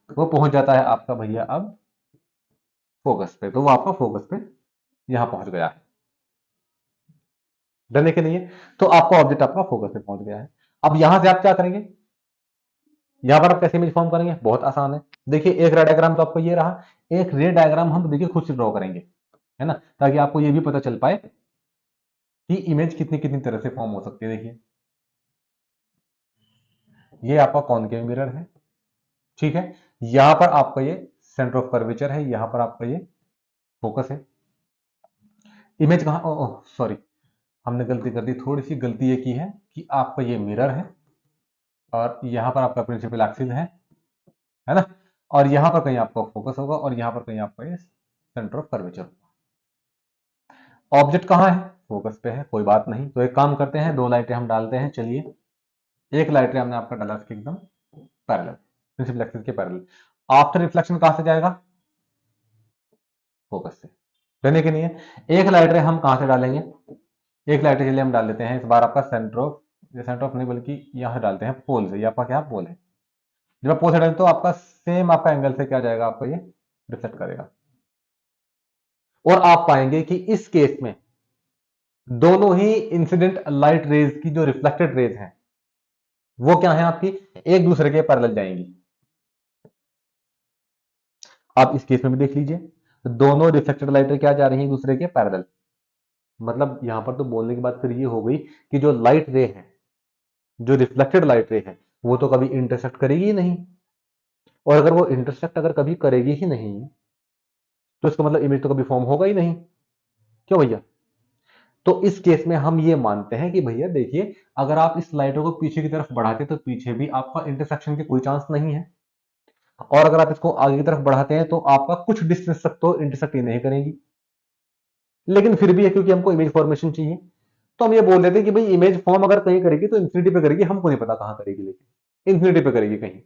वो पहुंच जाता है आपका भैया अब फोकस पे, तो वो आपका फोकस पे यहां पहुंच गया है। डरने के लिए तो आपका ऑब्जेक्ट आपका फोकस पे पहुंच गया है। अब यहां से आप क्या करेंगे, यहां पर आप कैसे इमेज फॉर्म करेंगे, बहुत आसान है। देखिए एक रे डायग्राम तो आपको ये रहा, एक रे डायग्राम हम देखिए खुद से ड्रॉ करेंगे, है ना, ताकि आपको ये भी पता चल पाए कि इमेज कितनी कितनी तरह से फॉर्म हो सकती है। देखिए ये आपका कॉनकेव मिरर है, ठीक है। यहां पर आपका ये सेंटर ऑफ कर्वेचर है, यहां पर आपका ये फोकस है। इमेज कहां, सॉरी हमने गलती कर दी, थोड़ी सी गलती ये की है कि आपका ये मिरर है और यहां पर आपका प्रिंसिपल एक्सिस है ना, और यहां पर कहीं आपका फोकस होगा और यहां पर कहीं आपका ये सेंटर ऑफ कर्वेचर होगा। ऑब्जेक्ट कहां है, फोकस पे है, कोई बात नहीं। तो एक काम करते हैं, दो लाइटें हम डालते हैं। चलिए, एक लाइट रे हमने आपका डाला इसके एकदम पैरेलल, प्रिंसिपल एक्सिस के पैरेलल। आफ्टर रिफ्लेक्शन कहां से जाएगा, फोकस से, लेने के लिए एक लाइट रे हम कहां से डालेंगे, एक लाइट रे चलिए हम डाल देते हैं इस बार आपका सेंटर ऑफ नहीं बल्कि यहां से डालते हैं पोल से। ये आपका क्या पोल है, जब आप पोल से डालें तो आपका सेम आपका एंगल से क्या जाएगा, आपको ये रिफ्लेक्ट करेगा। और आप पाएंगे कि इस केस में दोनों ही इंसिडेंट लाइट रेज की जो रिफ्लेक्टेड रेज हैं वो क्या है आपकी, एक दूसरे के पैरेलल जाएंगी। आप इस केस में भी देख लीजिए, दोनों रिफ्लेक्टेड लाइटें क्या जा रही हैं, एक दूसरे के पैरेलल। मतलब यहां पर तो बोलने की बात फिर ये हो गई कि जो लाइट रे है, जो रिफ्लेक्टेड लाइट रे है, वो तो कभी इंटरसेक्ट करेगी ही नहीं। और अगर वो इंटरसेक्ट अगर कभी करेगी ही नहीं तो इसका मतलब इमेज तो कभी फॉर्म होगा ही नहीं, क्यों भैया। तो इस केस में हम ये मानते हैं कि भैया देखिए, अगर आप इस लाइटों को पीछे की तरफ बढ़ाते तो पीछे भी आपका इंटरसेक्शन के कोई चांस नहीं है, और अगर आप इसको आगे की तरफ बढ़ाते हैं तो आपका कुछ डिस्टेंस तक तो इंटरसेक्ट ही नहीं करेंगी। लेकिन फिर भी है, क्योंकि हमको इमेज फॉर्मेशन चाहिए, तो हम ये बोल देते हैं कि भाई इमेज फॉर्म अगर कहीं करेगी तो इंफिनिटी पे करेगी, हमको नहीं पता कहां करेगी, लेकिन इंफिनिटी पे करेगी कहीं,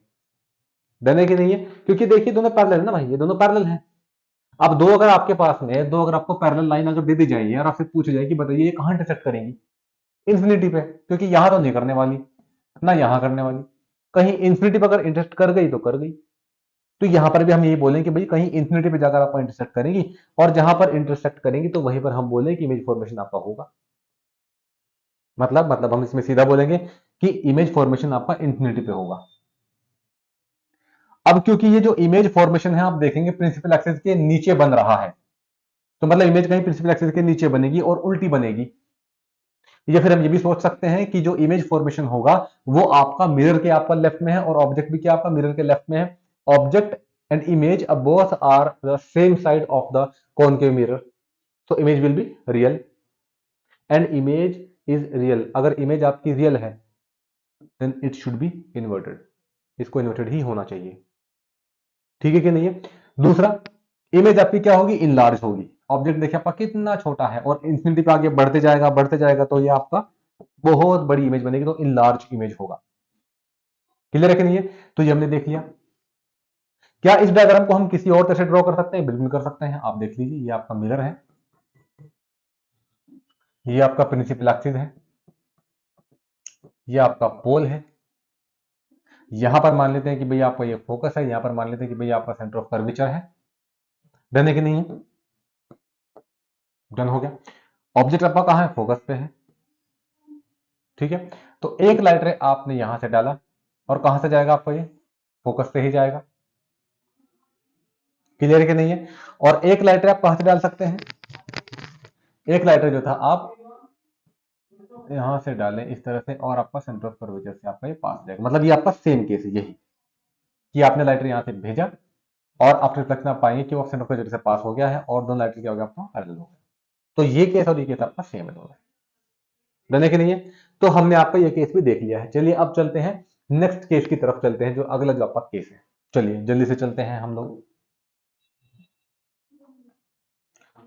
देने की नहीं है। क्योंकि देखिए दोनों पैरेलल है ना भाई, ये दोनों पैरेलल है। अब दो अगर आपके पास में, दो अगर आपको पैरेलल लाइन अगर दे दी जाएगी और आपसे पूछा जाए कि बताइए ये कहां इंटरसेक्ट करेंगी, इंफिनिटी पे, क्योंकि यहां तो नहीं करने वाली ना यहां करने वाली, कहीं इंफिनिटी पर अगर इंटरसेक्ट कर गई तो कर गई। तो यहां पर भी हम यही बोलें कि भाई कहीं इंफिनिटी पे जाकर आपको इंटरसेक्ट करेंगी, और जहां पर इंटरसेक्ट करेंगी तो वहीं पर हम बोले कि इमेज फॉर्मेशन आपका होगा। मतलब हम इसमें सीधा बोलेंगे कि इमेज फॉर्मेशन आपका इंफिनिटी पे होगा। अब क्योंकि ये जो इमेज फॉर्मेशन है आप देखेंगे प्रिंसिपल एक्सिस के नीचे बन रहा है, तो मतलब इमेज कहीं प्रिंसिपल एक्सिस के नीचे बनेगी और उल्टी बनेगी। या फिर हम ये भी सोच सकते हैं कि जो इमेज फॉर्मेशन होगा वो आपका मिरर के आपका लेफ्ट में है और ऑब्जेक्ट भी क्या आपका मिरर के लेफ्ट में है। Object and image both are the same side of the concave mirror, so image will be real and image is real। अगर इमेज आपकी रियल है then it should be inverted, इसको इन्वर्टेड ही होना चाहिए, ठीक है कि नहीं है। दूसरा, इमेज आपकी क्या होगी, इनलार्ज होगी। ऑब्जेक्ट देखिए आपका कितना छोटा है और इंफिनिटी पे आगे बढ़ते जाएगा तो ये आपका बहुत बड़ी इमेज बनेगी, तो इनलार्ज इमेज होगा। क्लियर है कि नहीं है। तो ये हमने देख लिया। क्या इस डायग्राम को हम किसी और तरह से ड्रॉ कर सकते हैं, बिल्कुल कर सकते हैं। आप देख लीजिए, ये आपका मिरर है, ये आपका प्रिंसिपल एक्सिस है, ये आपका पोल है, यहां पर मान लेते हैं कि भैया आपका ये फोकस है, यहां पर मान लेते हैं कि भैया आपका सेंटर ऑफ कर्वेचर है। डन है कि नहीं है, डन हो गया। ऑब्जेक्ट आपका कहां है, फोकस पे है, ठीक है। तो एक लाइट रे आपने यहां से डाला और कहां से जाएगा आपको, ये फोकस से ही जाएगा। क्लियर है कि नहीं है। और एक लाइट रे आप कहां से डाल सकते हैं, एक लाइट रे जो था आप यहां से डालें इस तरह से और आपका सेंटर ऑफ कर्वेचर से आपका ये पास जाएगा। मतलब ये आपका सेम केस है यही, कि आपने लाइट रे यहां से भेजा और आफ्टर रिफ्लेक्शन आप पाएंगे कि वो सेंटर ऑफ कर्वेचर से पास हो गया है और दोनों लाइट रे क्या हो गया, आपका पैरेलल हो गया। तो ये केस और ये केस आपका सेम है दोनों, डन है कि नहीं है। तो हमने आपका ये केस भी देख लिया है। चलिए अब चलते हैं नेक्स्ट केस की तरफ, चलते हैं जो अगला जो आपका केस है। चलिए जल्दी से चलते हैं हम लोग।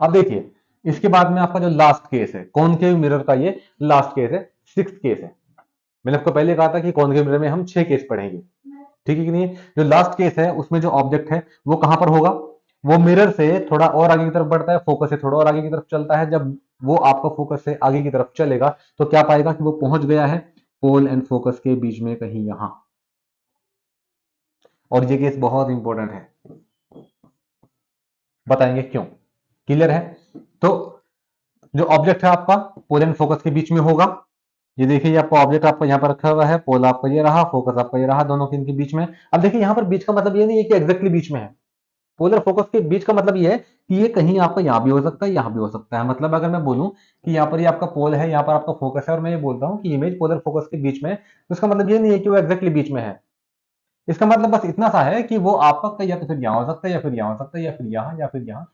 अब देखिए, इसके बाद में आपका जो लास्ट केस है कॉनकेव मिरर का, ये लास्ट केस है, सिक्स्थ केस है। मैंने आपको पहले कहा था कि कॉनकेव मिरर में हम 6 केस पढ़ेंगे, ठीक है कि नहीं। जो लास्ट केस है उसमें जो ऑब्जेक्ट है वो कहां पर होगा, वो मिरर से थोड़ा और आगे की तरफ बढ़ता है, फोकस से थोड़ा और आगे की तरफ चलता है। जब वो आपका फोकस से आगे की तरफ चलेगा तो क्या पाएगा कि वो पहुंच गया है पोल एंड फोकस के बीच में कहीं यहां। और ये केस बहुत इंपॉर्टेंट है, बताएंगे क्यों। क्लियर है। तो जो ऑब्जेक्ट है आपका पोल एंड फोकस के बीच में होगा। ये देखिए, आपका ऑब्जेक्ट आपका यहाँ पर रखा हुआ है, पोल आपका ये रहा, फोकस आपका ये रहा, दोनों के इनके बीच में। अब देखिए यहाँ पर बीच का मतलब ये नहीं है कि एग्जैक्टली बीच में है। पोलर फोकस के बीच का मतलब ये है कि ये कहीं आपका यहाँ भी हो सकता है, यहाँ भी हो सकता है। मतलब अगर मैं बोलूं कि यहाँ पर ये आपका पोल है, यहाँ पर आपका फोकस है, और मैं ये बोलता हूँ कि इमेज पोलर फोकस के बीच में, तो इसका मतलब ये नहीं है कि वो एग्जैक्टली बीच में है। इसका मतलब बस इतना सा है कि वो आपका या तो फिर यहां हो सकता है, या फिर यहां हो सकता है, या फिर यहां, या फिर यहां,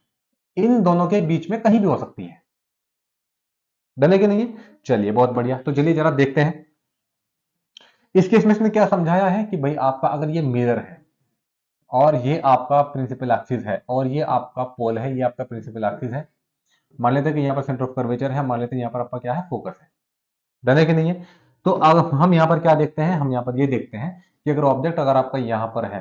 इन दोनों के बीच में कहीं भी हो सकती है। डन है कि नहीं है? चलिए बहुत बढ़िया। तो चलिए जरा देखते हैं इस केस में इसने क्या समझाया है कि भाई आपका अगर ये मिरर है और ये आपका प्रिंसिपल एक्सिस है और ये आपका पोल है, ये आपका प्रिंसिपल एक्सिस है, मान लेते हैं कि यहाँ पर सेंटर ऑफ कर्वेचर है, मान लेते हैं यहाँ पर आपका क्या है, फोकस है। डन है कि नहीं है? तो अब हम यहाँ पर क्या देखते हैं, हम यहाँ पर ये देखते हैं कि अगर ऑब्जेक्ट अगर आपका यहाँ पर है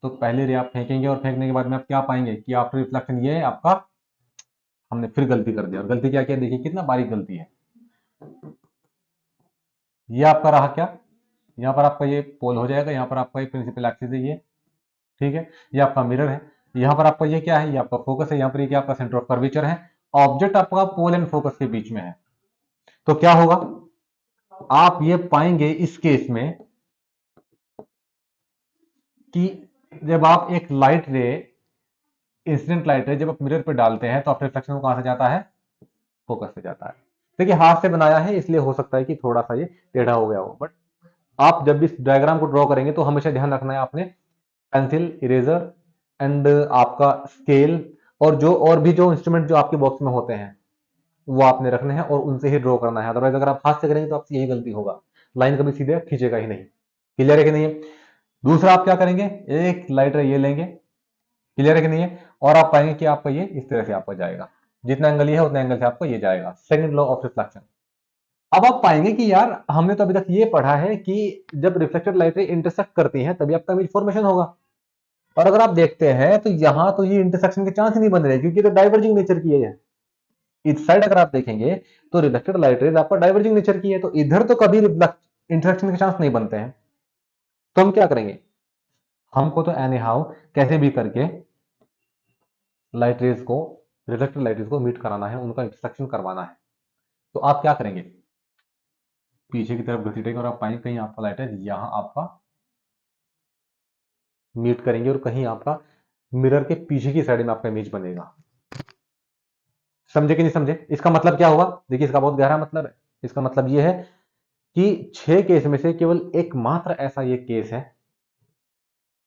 तो पहले रे आप फेंकेंगे और फेंकने के बाद में आप क्या पाएंगे कि आफ्टर रिफ्लेक्शन ये आपका, हमने फिर गलती कर दी। और गलती क्या किया, देखिए कितना बारीक गलती है। ये आपका रहा क्या, यहाँ पर आपका ये पोल हो जाएगा, यहाँ पर आपका ये प्रिंसिपल एक्सिस है ये, ठीक है, ये आपका मिरर है। यहाँ पर आपका ये क्या है, ये आपका फोकस है, यहाँ पर ये क्या आपका सेंटर ऑफ कर्वेचर है। ऑब्जेक्ट आपका पोल एंड फोकस के बीच में है। तो क्या होगा, आप ये पाएंगे इस केस में कि जब आप एक लाइट रे, इंसिडेंट लाइट रे जब आप मिरर पे डालते हैं तो आफ्टर रिफ्लेक्शन कहां से जाता है, फोकस से जाता है। देखिए हाथ से बनाया है इसलिए हो सकता है कि थोड़ा सा ये टेढ़ा हो गया हो, बट आप जब भी इस डायग्राम को ड्रॉ करेंगे तो हमेशा ध्यान रखना है आपने पेंसिल, इरेजर एंड आपका स्केल और जो और भी जो इंस्ट्रूमेंट जो आपके बॉक्स में होते हैं वो आपने रखने हैं और उनसे ही ड्रॉ करना है। अदरवाइज अगर आप हाथ से करेंगे तो आपसे यही गलती होगा, लाइन कभी सीधे खींचेगा ही नहीं। क्लियर है कि नहीं है? दूसरा आप क्या करेंगे, एक लाइटर ये लेंगे, क्लियर है कि नहीं है, और आप पाएंगे कि आपका ये इस तरह से आपका जाएगा, जितना एंगल ये है उतना एंगल से आपका ये जाएगा। Second law of reflection. अब आप पाएंगे कि यार हमने तो अभी तक ये पढ़ा है कि जब रिफ्लेक्टेड लाइटें इंटरसेक्ट करती हैं तभी आपका इमेज फॉर्मेशन होगा, और अगर आप देखते हैं तो यहां तो ये इंटरसेक्शन के चांस ही नहीं बन रहे क्योंकि तो डाइवर्जिंग नेचर की है। इस साइड अगर आप देखेंगे तो रिफ्लेक्टेड लाइट रेज आपका डाइवर्जिंग नेचर की है, तो इधर तो कभी इंटरसेक्शन के चांस नहीं बनते हैं। तो हम क्या करेंगे, हमको तो एनी हाउ कैसे भी करके लाइट रेज को, रिफ्लेक्टेड लाइट रेज को मीट कराना है, उनका इंटरसेक्शन करवाना है। तो आप क्या करेंगे, पीछे की तरफ घसीटेंगे और आप पाएंगे कहीं आपका लाइट रेज यहां आपका मीट करेंगे और कहीं आपका मिरर के पीछे की साइड में आपका इमेज बनेगा। समझे कि नहीं समझे? इसका मतलब क्या हुआ, देखिए इसका बहुत गहरा मतलब है। इसका मतलब यह है कि 6 केस में से केवल एकमात्र ऐसा ये केस है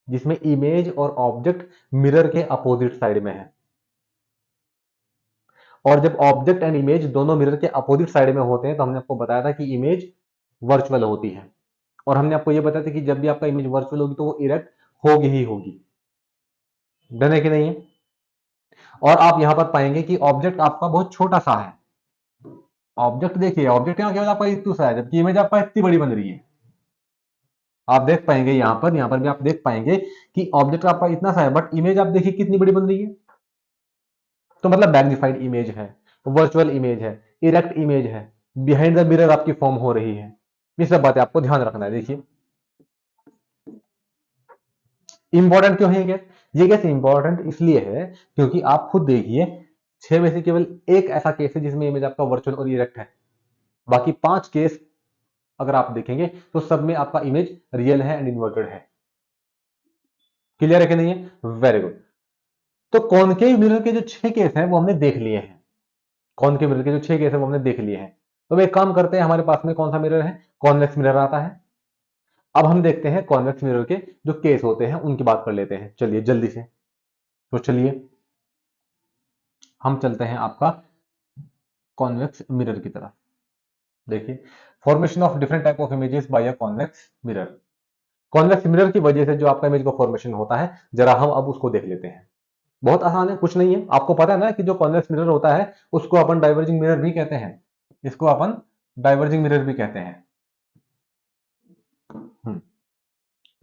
जिसमें इमेज और ऑब्जेक्ट मिरर के अपोजिट साइड में है। और जब ऑब्जेक्ट एंड इमेज दोनों मिरर के अपोजिट साइड में होते हैं तो हमने आपको बताया था कि इमेज वर्चुअल होती है, और हमने आपको यह बताया था कि जब भी आपका इमेज वर्चुअल होगी तो वो इरेक्ट होगी ही होगी। डन है कि नहीं है? और आप यहां पर पाएंगे कि ऑब्जेक्ट आपका बहुत छोटा सा है। ऑब्जेक्ट देखिए, ऑब्जेक्ट यहां केवल आपका इतना सा है जबकि इमेज आपका इतनी बड़ी बन रही है। आप देख पाएंगे यहां पर भी आप देख पाएंगे कि ऑब्जेक्ट आपका इतना सा है बट इमेज आप देखिए कितनी बड़ी बन रही है। तो मतलब मैग्निफाइड इमेज है, वर्चुअल इमेज है, इरेक्ट इमेज है, बिहाइंड द मिरर आपकी फॉर्म हो रही है। ये सब बातें आपको ध्यान रखना है। देखिए इंपॉर्टेंट क्यों है ये केस, ये केस इंपॉर्टेंट इसलिए है क्योंकि आप खुद देखिए 6 में से केवल एक ऐसा केस है जिसमें इमेज आपका वर्चुअल और इरेक्ट है। बाकी 5 केस अगर आप देखेंगे तो सब में आपका इमेज रियल है एंड इन्वर्टेड है। क्लियर है कि नहीं है? Very good. तो कॉनकेव मिरर के जो 6 केस हैं वो हमने देख लिए हैं। कॉनकेव मिरर के जो 6 केस हैं वो हमने देख लिए हैं। तो एक काम करते हैं, हमारे पास में कौन सा मिरर है, कॉन्वेक्स मिरर आता है। अब हम देखते हैं कॉन्वेक्स मिरर के जो केस होते हैं उनकी बात कर लेते हैं, चलिए जल्दी से। तो चलिए हम चलते हैं आपका कॉन्वेक्स मिरर की तरफ। देखिए formation of different type of images bye a convex mirror. Convex mirror की वजह से जो आपका इमेज का फॉर्मेशन होता है, जरा हम अब उसको देख लेते हैं। बहुत आसान है, कुछ नहीं है। आपको पता है ना कि जो कॉन्वेक्स मिरर होता है उसको अपन डाइवर्जिंग मिरर भी कहते हैं, इसको अपन डाइवर्जिंग मिरर भी कहते हैं।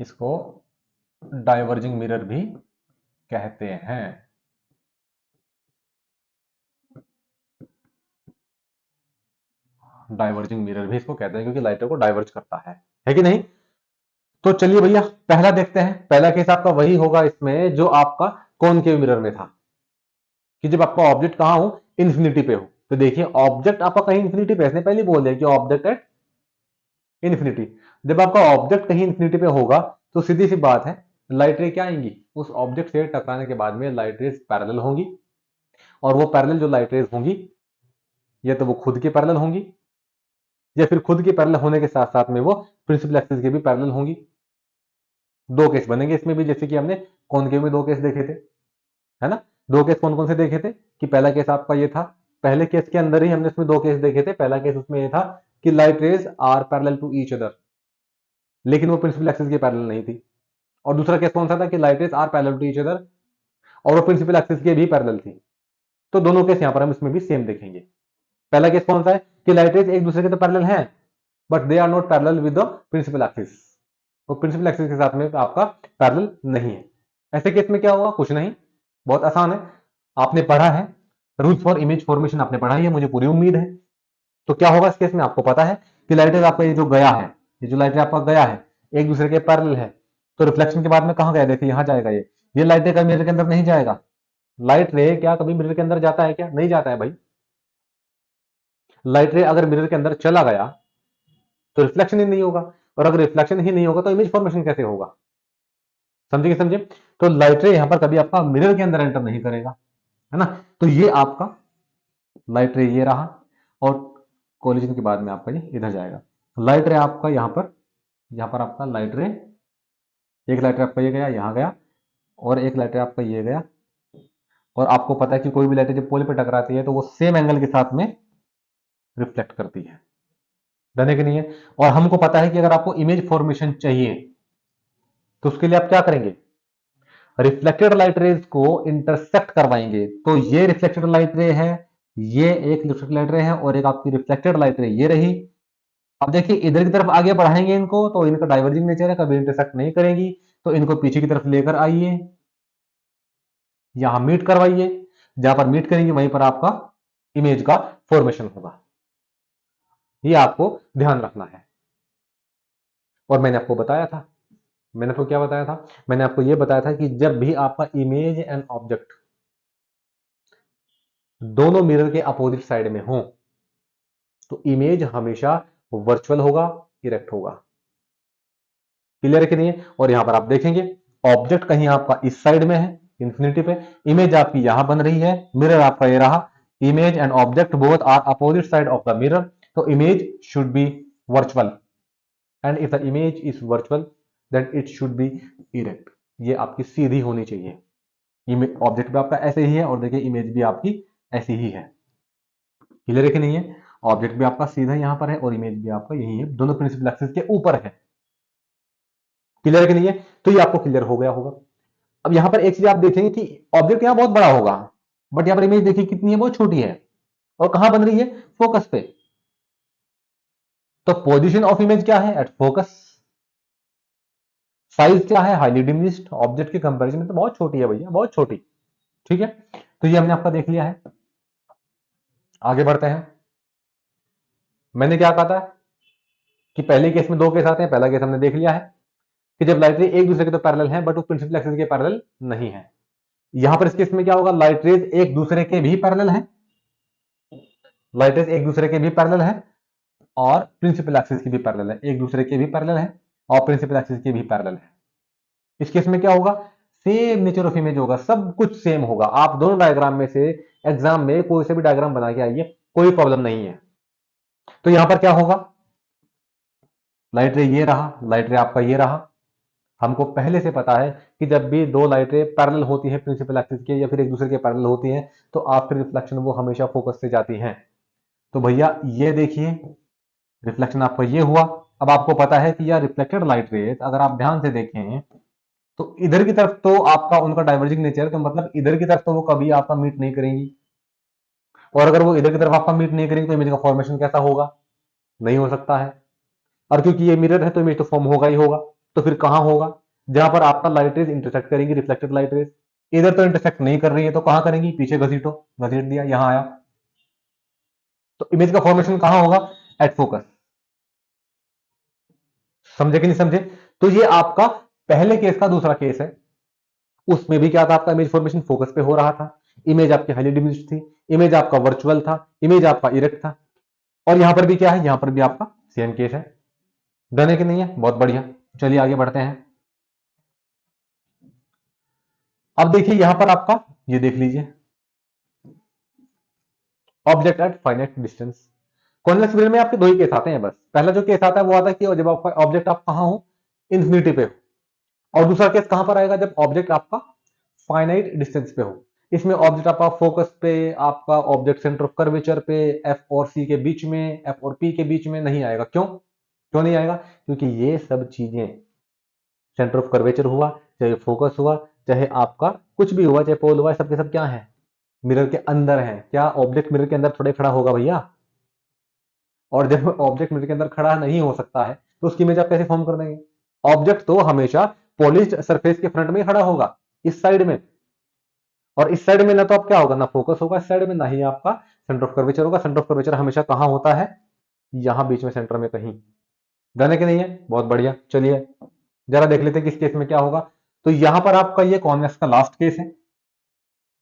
इसको डाइवर्जिंग मिरर भी कहते हैं। डाइवर्जिंग मिरर भी इसको कहते हैं क्योंकि लाइटर को डाइवर्ज करता है कि नहीं? तो चलिए भैया पहला देखते हैं। पहला केस आपका वही होगा इसमें जो आपका कॉनकेव मिरर में था कि जब आपका ऑब्जेक्ट कहां हो, इन्फिनिटी पे हो। तो देखिए ऑब्जेक्ट आपका कहीं इन्फिनिटी पे, इसने पहले बोल दिया कि ऑब्जेक्ट एट इन्फिनिटी। जब आपका ऑब्जेक्ट कहीं इन्फिनिटी पे होगा तो सीधी सी बात है, लाइट रे क्या आएंगी, उस ऑब्जेक्ट से टकराने के बाद में लाइट रेज पैरेलल होंगी, और वो पैरेलल जो लाइट रेज होंगी या तो वो खुद के पैरेलल होंगी या फिर खुद के पैरेलल होने के साथ साथ में वो प्रिंसिपल एक्सिस के भी पैरेलल होंगी। दो केस बनेंगे इसमें भी, जैसे कि हमने कॉनकेव में दो केस देखे थे, है ना। दो केस कौन कौन से देखे थे कि पहला केस आपका ये था, पहले केस के अंदर ही हमने इसमें दो केस देखे थे। पहला केस उसमें ये था कि light rays are parallel to each other, लेकिन वो प्रिंसिपल एक्सिस के पैरेलल नहीं थी। और दूसरा केस कौन सा था कि light rays are parallel to each other और वो प्रिंसिपल एक्सिस के भी पैरेलल थी। तो दोनों केस यहां पर हम इसमें भी सेम देखेंगे। पहला केस कौन सा है कि लाइट रेज एक दूसरे के तो पैरेलल हैं, but they are not parallel with the principal axis, वो प्रिंसिपल एक्सिस के साथ में आपका पैरेलल नहीं है। ऐसे केस में क्या होगा, कुछ नहीं, बहुत आसान है, आपने पढ़ा है रूल्स फॉर इमेज फॉर्मेशन, आपने पढ़ा ही है, मुझे पूरी उम्मीद है। तो क्या होगा इस केस में, आपको पता है कि लाइट रेज आपका ये जो गया है, ये जो लाइट रे आपका गया है एक दूसरे के पैरेलल है, तो रिफ्लेक्शन के बाद में कहां गया, देखिए यहां जाएगा, ये लाइट रे का मिरर के अंदर नहीं जाएगा। लाइट रे क्या कभी मिरर के अंदर जाता है क्या, नहीं जाता है भाई। लाइट रे अगर मिरर के अंदर चला गया तो रिफ्लेक्शन ही नहीं होगा, और अगर रिफ्लेक्शन ही नहीं होगा तो इमेज फॉर्मेशन कैसे होगा, समझे समझे। तो लाइट रे यहां पर कभी आपका मिरर के अंदर एंटर नहीं करेगा, है ना। तो ये आपका लाइट रे ये रहा, और कोलिजन के बाद में आपका ये इधर जाएगा। लाइट रे आपका यहां पर आपका लाइट रे, एक लाइट रे आपका ये गया, यहां गया, और एक लाइट रे आपका ये गया। और आपको पता है कि कोई भी लाइट जब पोल पे टकराती है तो वो सेम एंगल के साथ में रिफ्लेक्ट करती है, डन है कि नहीं है। और हमको पता है कि अगर आपको इमेज फॉर्मेशन चाहिए तो उसके लिए आप क्या करेंगे, रिफ्लेक्टेड लाइट रेज को इंटरसेक्ट करवाएंगे। तो ये रिफ्लेक्टेड लाइट रे है, ये एक रिफ्लेक्टेड लाइट रे है, और एक आपकी रिफ्लेक्टेड लाइट रे ये रही। अब देखिए इधर की तरफ आगे बढ़ाएंगे इनको तो इनका डाइवर्जिंग नेचर है, कभी इंटरसेक्ट नहीं करेंगी, तो इनको पीछे की तरफ लेकर आइए, यहां मीट करवाइए, जहां पर मीट करेंगे वहीं पर आपका इमेज का फॉर्मेशन होगा। ये आपको ध्यान रखना है। और मैंने आपको बताया था, मैंने आपको क्या बताया था, मैंने आपको यह बताया था कि जब भी आपका इमेज एंड ऑब्जेक्ट दोनों मिरर के अपोजिट साइड में हो तो इमेज हमेशा वर्चुअल होगा, इरेक्ट होगा। क्लियर है कि नहीं है। और यहां पर आप देखेंगे ऑब्जेक्ट कहीं आपका इस साइड में है इंफिनिटी पे, इमेज आपकी यहां बन रही है, मिरर आपका ये रहा, image and object both are opposite side of the mirror, तो image should be virtual, and if the image is virtual then it should be erect. ये आपकी सीधी होनी चाहिए, ऑब्जेक्ट भी आपका ऐसे ही है और देखिए इमेज भी आपकी ऐसी ही है। क्लियर है कि नहीं है। ऑब्जेक्ट भी आपका सीधा यहां पर है और इमेज भी आपका यही है, दोनों प्रिंसिपल एक्सिस के ऊपर है। क्लियर है कि नहीं है। तो ये आपको क्लियर हो गया होगा। अब यहां पर एक चीज आप देखेंगे कि ऑब्जेक्ट यहां बहुत बड़ा होगा, बट यहां पर इमेज देखिए कितनी है, बहुत छोटी है, और कहां बन रही है, फोकस पे। तो पोजीशन ऑफ इमेज क्या है, एट फोकस। साइज क्या है, हाईली डिमिनिश्ड, ऑब्जेक्ट के कंपैरिजन में तो बहुत छोटी है भैया, बहुत छोटी। ठीक है, तो ये हमने आपका देख लिया है। आगे बढ़ते हैं। मैंने क्या कहा था कि पहले केस में दो केस आते हैं, पहला केस हमने देख लिया है कि जब लाइट रे एक दूसरे के तो पैरेलल है बट वो प्रिंसिपल एक्सिस के पैरेलल नहीं है। यहां पर इस केस में क्या होगा, लाइट रेज एक दूसरे के भी पैरेलल है, लाइट रेज एक दूसरे के भी पैरेलल है और प्रिंसिपल एक्सिस की भी पैरेलल है, एक दूसरे के भी पैरेलल है और प्रिंसिपल एक्सिस के भी पैरेलल है। इस केस में क्या होगा, सेम नेचर ऑफ इमेज होगा, सब कुछ सेम होगा। आप दोनों डायग्राम में से एग्जाम में कोई से भी डायग्राम बना के आइए, कोई प्रॉब्लम नहीं है। तो यहां पर क्या होगा, लाइट रे ये रहा, लाइट रे आपका ये रहा। हमको पहले से पता है कि जब भी दो लाइटें पैरेलल होती हैं प्रिंसिपल एक्सिस के या फिर एक दूसरे के पैरेलल होती हैं तो आफ्टर रिफ्लेक्शन वो हमेशा फोकस से जाती हैं। तो भैया ये देखिए रिफ्लेक्शन आपका ये हुआ। अब आपको पता है कि यार रिफ्लेक्टेड लाइट रेज अगर आप ध्यान से देखें तो इधर की तरफ तो आपका उनका डाइवर्जिंग नेचर, तो मतलब इधर की तरफ तो वो कभी आपका मीट नहीं करेंगी, और अगर वो इधर की तरफ आपका मीट नहीं करेंगे तो इमेज का फॉर्मेशन कैसा होगा, नहीं हो सकता है। और क्योंकि ये मिरर है तो इमेज तो फॉर्म होगा ही होगा। तो फिर कहां होगा, जहां पर आपका लाइट रेज इंटरसेक्ट करेंगी, रिफ्लेक्टेड लाइट रेज इधर तो इंटरसेक्ट नहीं कर रही है तो कहां करेंगी, पीछे घसीटो, घसीट दिया, यहां आया, तो इमेज का फॉर्मेशन कहां होगा, एट फोकस। समझे कि नहीं समझे। तो ये आपका पहले केस का दूसरा केस है, उसमें भी क्या था, आपका इमेज फॉर्मेशन फोकस पे हो रहा था, इमेज आपकी हाईली डिमिनिश्ड थी, इमेज आपका वर्चुअल था, इमेज आपका इरेक्ट था। और यहां पर भी क्या है, यहां पर भी आपका सेम केस है। डन है कि नहीं है, बहुत बढ़िया। चलिए आगे बढ़ते हैं। अब देखिए यहां पर आपका ये देख लीजिए object at finite distance. Convex mirror में आपके दो ही केस आते हैं बस। पहला जो केस आता है वो आता है कि जब आपका ऑब्जेक्ट आप कहां हो, इन्फिनिटी पे हो, और दूसरा केस कहां पर आएगा, जब ऑब्जेक्ट आपका फाइनाइट डिस्टेंस पे हो। इसमें ऑब्जेक्ट आपका फोकस पे, आपका ऑब्जेक्ट सेंटर ऑफ कर्वेचर पे, एफ और सी के बीच में, एफ और पी के बीच में नहीं आएगा। क्यों क्यों नहीं आएगा? क्योंकि ये सब चीजें, सेंटर ऑफ कर्वेचर हुआ, चाहे फोकस हुआ, चाहे आपका कुछ भी हुआ, चाहे पोल हुआ, सब के सब क्या है, मिरर के अंदर है। क्या ऑब्जेक्ट मिरर के अंदर थोड़े खड़ा होगा भैया? और जब ऑब्जेक्ट मिरर के अंदर खड़ा नहीं हो सकता है तो उसकी इमेज आप कैसे फॉर्म कर देंगे? ऑब्जेक्ट तो हमेशा पॉलिश्ड सरफेस के फ्रंट में खड़ा होगा, इस साइड में। और इस साइड में ना तो आप क्या होगा, ना फोकस होगा इस साइड में, ना ही आपका सेंटर ऑफ कर्वेचर होगा। सेंटर ऑफ कर्वेचर हमेशा कहां होता है? यहां बीच में सेंटर में कहीं। डन है कि नहीं है? बहुत बढ़िया। चलिए जरा देख लेते हैं किस केस में क्या होगा। तो यहां पर आपका ये कॉन्वेक्स का लास्ट केस है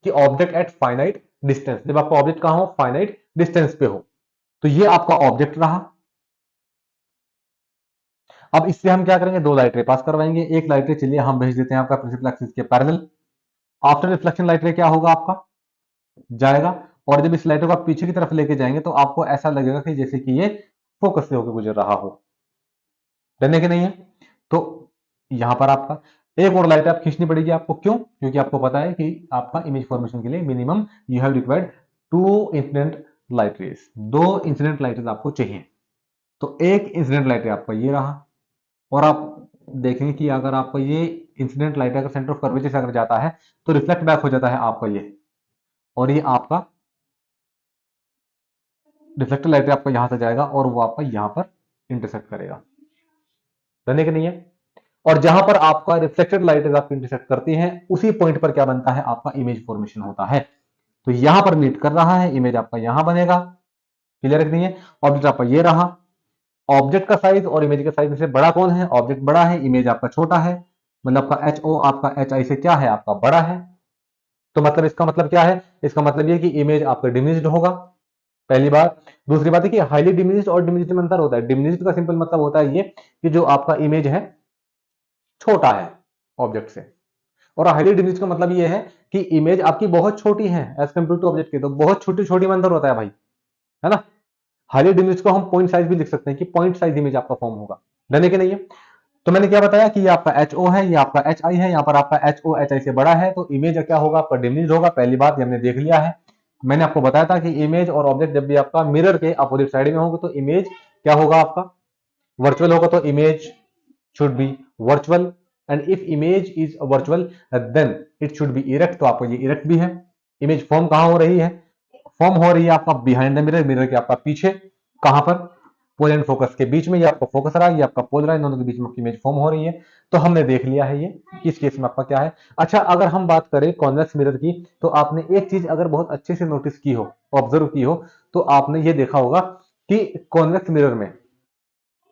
कि ऑब्जेक्ट एट फाइनाइट डिस्टेंस, जब आपका ऑब्जेक्ट कहां हो, फाइनाइट डिस्टेंस पे हो। तो ये आपका ऑब्जेक्ट रहा। अब इससे हम क्या करेंगे, दो लाइट रे पास करवाएंगे। एक लाइट रे चलिए हम भेज देते हैं आपका प्रिंसिपल एक्सिस के पैरेलल। आफ्टर रिफ्लेक्शन लाइट रे क्या होगा, आपका जाएगा। और जब इस लाइट को आप पीछे की तरफ लेके जाएंगे तो आपको ऐसा लगेगा कि जैसे कि ये फोकस से होकर गुजर रहा हो। डरने के नहीं है? तो यहां पर आपका एक और लाइट आप खींचनी पड़ेगी आपको। क्यों? क्योंकि आपको पता है कि आपका इमेज फॉर्मेशन के लिए minimum you have required 2 incident light rays, 2 incident light rays आपको चाहिए। तो एक इंसिडेंट लाइट रे आपका ये रहा। और आप देखेंगे कि अगर आपका ये इंसिडेंट लाइट अगर सेंटर ऑफ कर्वेचर से अगर जाता है तो रिफ्लेक्ट बैक हो जाता है आपका ये, और ये आपका रिफ्लेक्टर लाइट रे आपका यहां से जाएगा और वो आपका यहां पर इंटरसेक्ट करेगा। रहने के नहीं है? और जहां पर आपका रिफ्लेक्टेड लाइट आपको इंटरसेक्ट करती है उसी पॉइंट पर क्या बनता है, आपका इमेज फॉर्मेशन होता है। तो यहां पर मीट कर रहा है, इमेज आपका यहां बनेगा। क्लियर नहीं है? ऑब्जेक्ट आपका ये रहा। ऑब्जेक्ट का साइज और इमेज का साइज में से बड़ा कौन है? ऑब्जेक्ट बड़ा है, इमेज आपका छोटा है। मतलब आपका एच ओ आपका एच आई से क्या है, आपका बड़ा है। तो मतलब इसका मतलब क्या है? इसका मतलब ये कि इमेज आपका डिमिनिश्ड होगा, पहली बात। दूसरी बात है कि हाईली डिमिनिश्ड और डिमिनिश्ड में अंतर होता है। डिमिनिश्ड का सिंपल मतलब होता है ये कि जो आपका इमेज है छोटा है ऑब्जेक्ट से, और हाईली डिमिनिश्ड का मतलब ये है कि इमेज आपकी बहुत छोटी है एज कंपेयर टू ऑब्जेक्ट के। तो बहुत छोटी छोटी में अंतर होता है भाई, है ना? हाईली डिमिनिश्ड को हम पॉइंट साइज भी लिख सकते हैं कि पॉइंट साइज इमेज आपका फॉर्म होगा। डरने के नहीं है? तो मैंने क्या बताया कि ये आपका एच ओ है, ये आपका एच आई है, यहाँ पर आपका एच ओ एच आई से बड़ा है, तो इमेज क्या होगा, आपका डिमिनिश्ड होगा। पहली बात ये हमने देख लिया है। मैंने आपको बताया था कि इमेज और ऑब्जेक्ट जब भी आपका मिरर के अपोजिट साइड में होंगे तो इमेज क्या होगा, आपका वर्चुअल होगा। तो image should be virtual, and if image is virtual then it should be erect. तो आपको ये इरेक्ट भी है। इमेज फॉर्म कहां हो रही है? फॉर्म हो रही है आपका बिहाइंड द मिरर, मिरर के आपका पीछे। कहां पर? पोल एंड फोकस के बीच में। ये आपका फोकस रहा, ये आपका पोल रहा है, दोनों के बीच में इमेज फॉर्म हो रही है। तो हमने देख लिया है ये इस केस में आपका क्या है। अच्छा, अगर हम बात करें कॉन्वेक्स मिरर की, तो आपने एक चीज अगर बहुत अच्छे से नोटिस की हो, ऑब्जर्व की हो, तो आपने ये देखा होगा कि कॉन्वेक्स मिरर में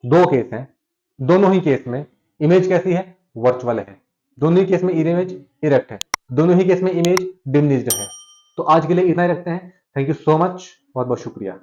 दो केस हैं। दोनों ही केस में इमेज कैसी है? वर्चुअल है। दोनों ही केस में इमेज इरेक्ट है। दोनों ही केस में इमेज डिमिनिश्ड है। तो आज के लिए इतना ही रखते हैं। थैंक यू सो मच, बहुत बहुत शुक्रिया।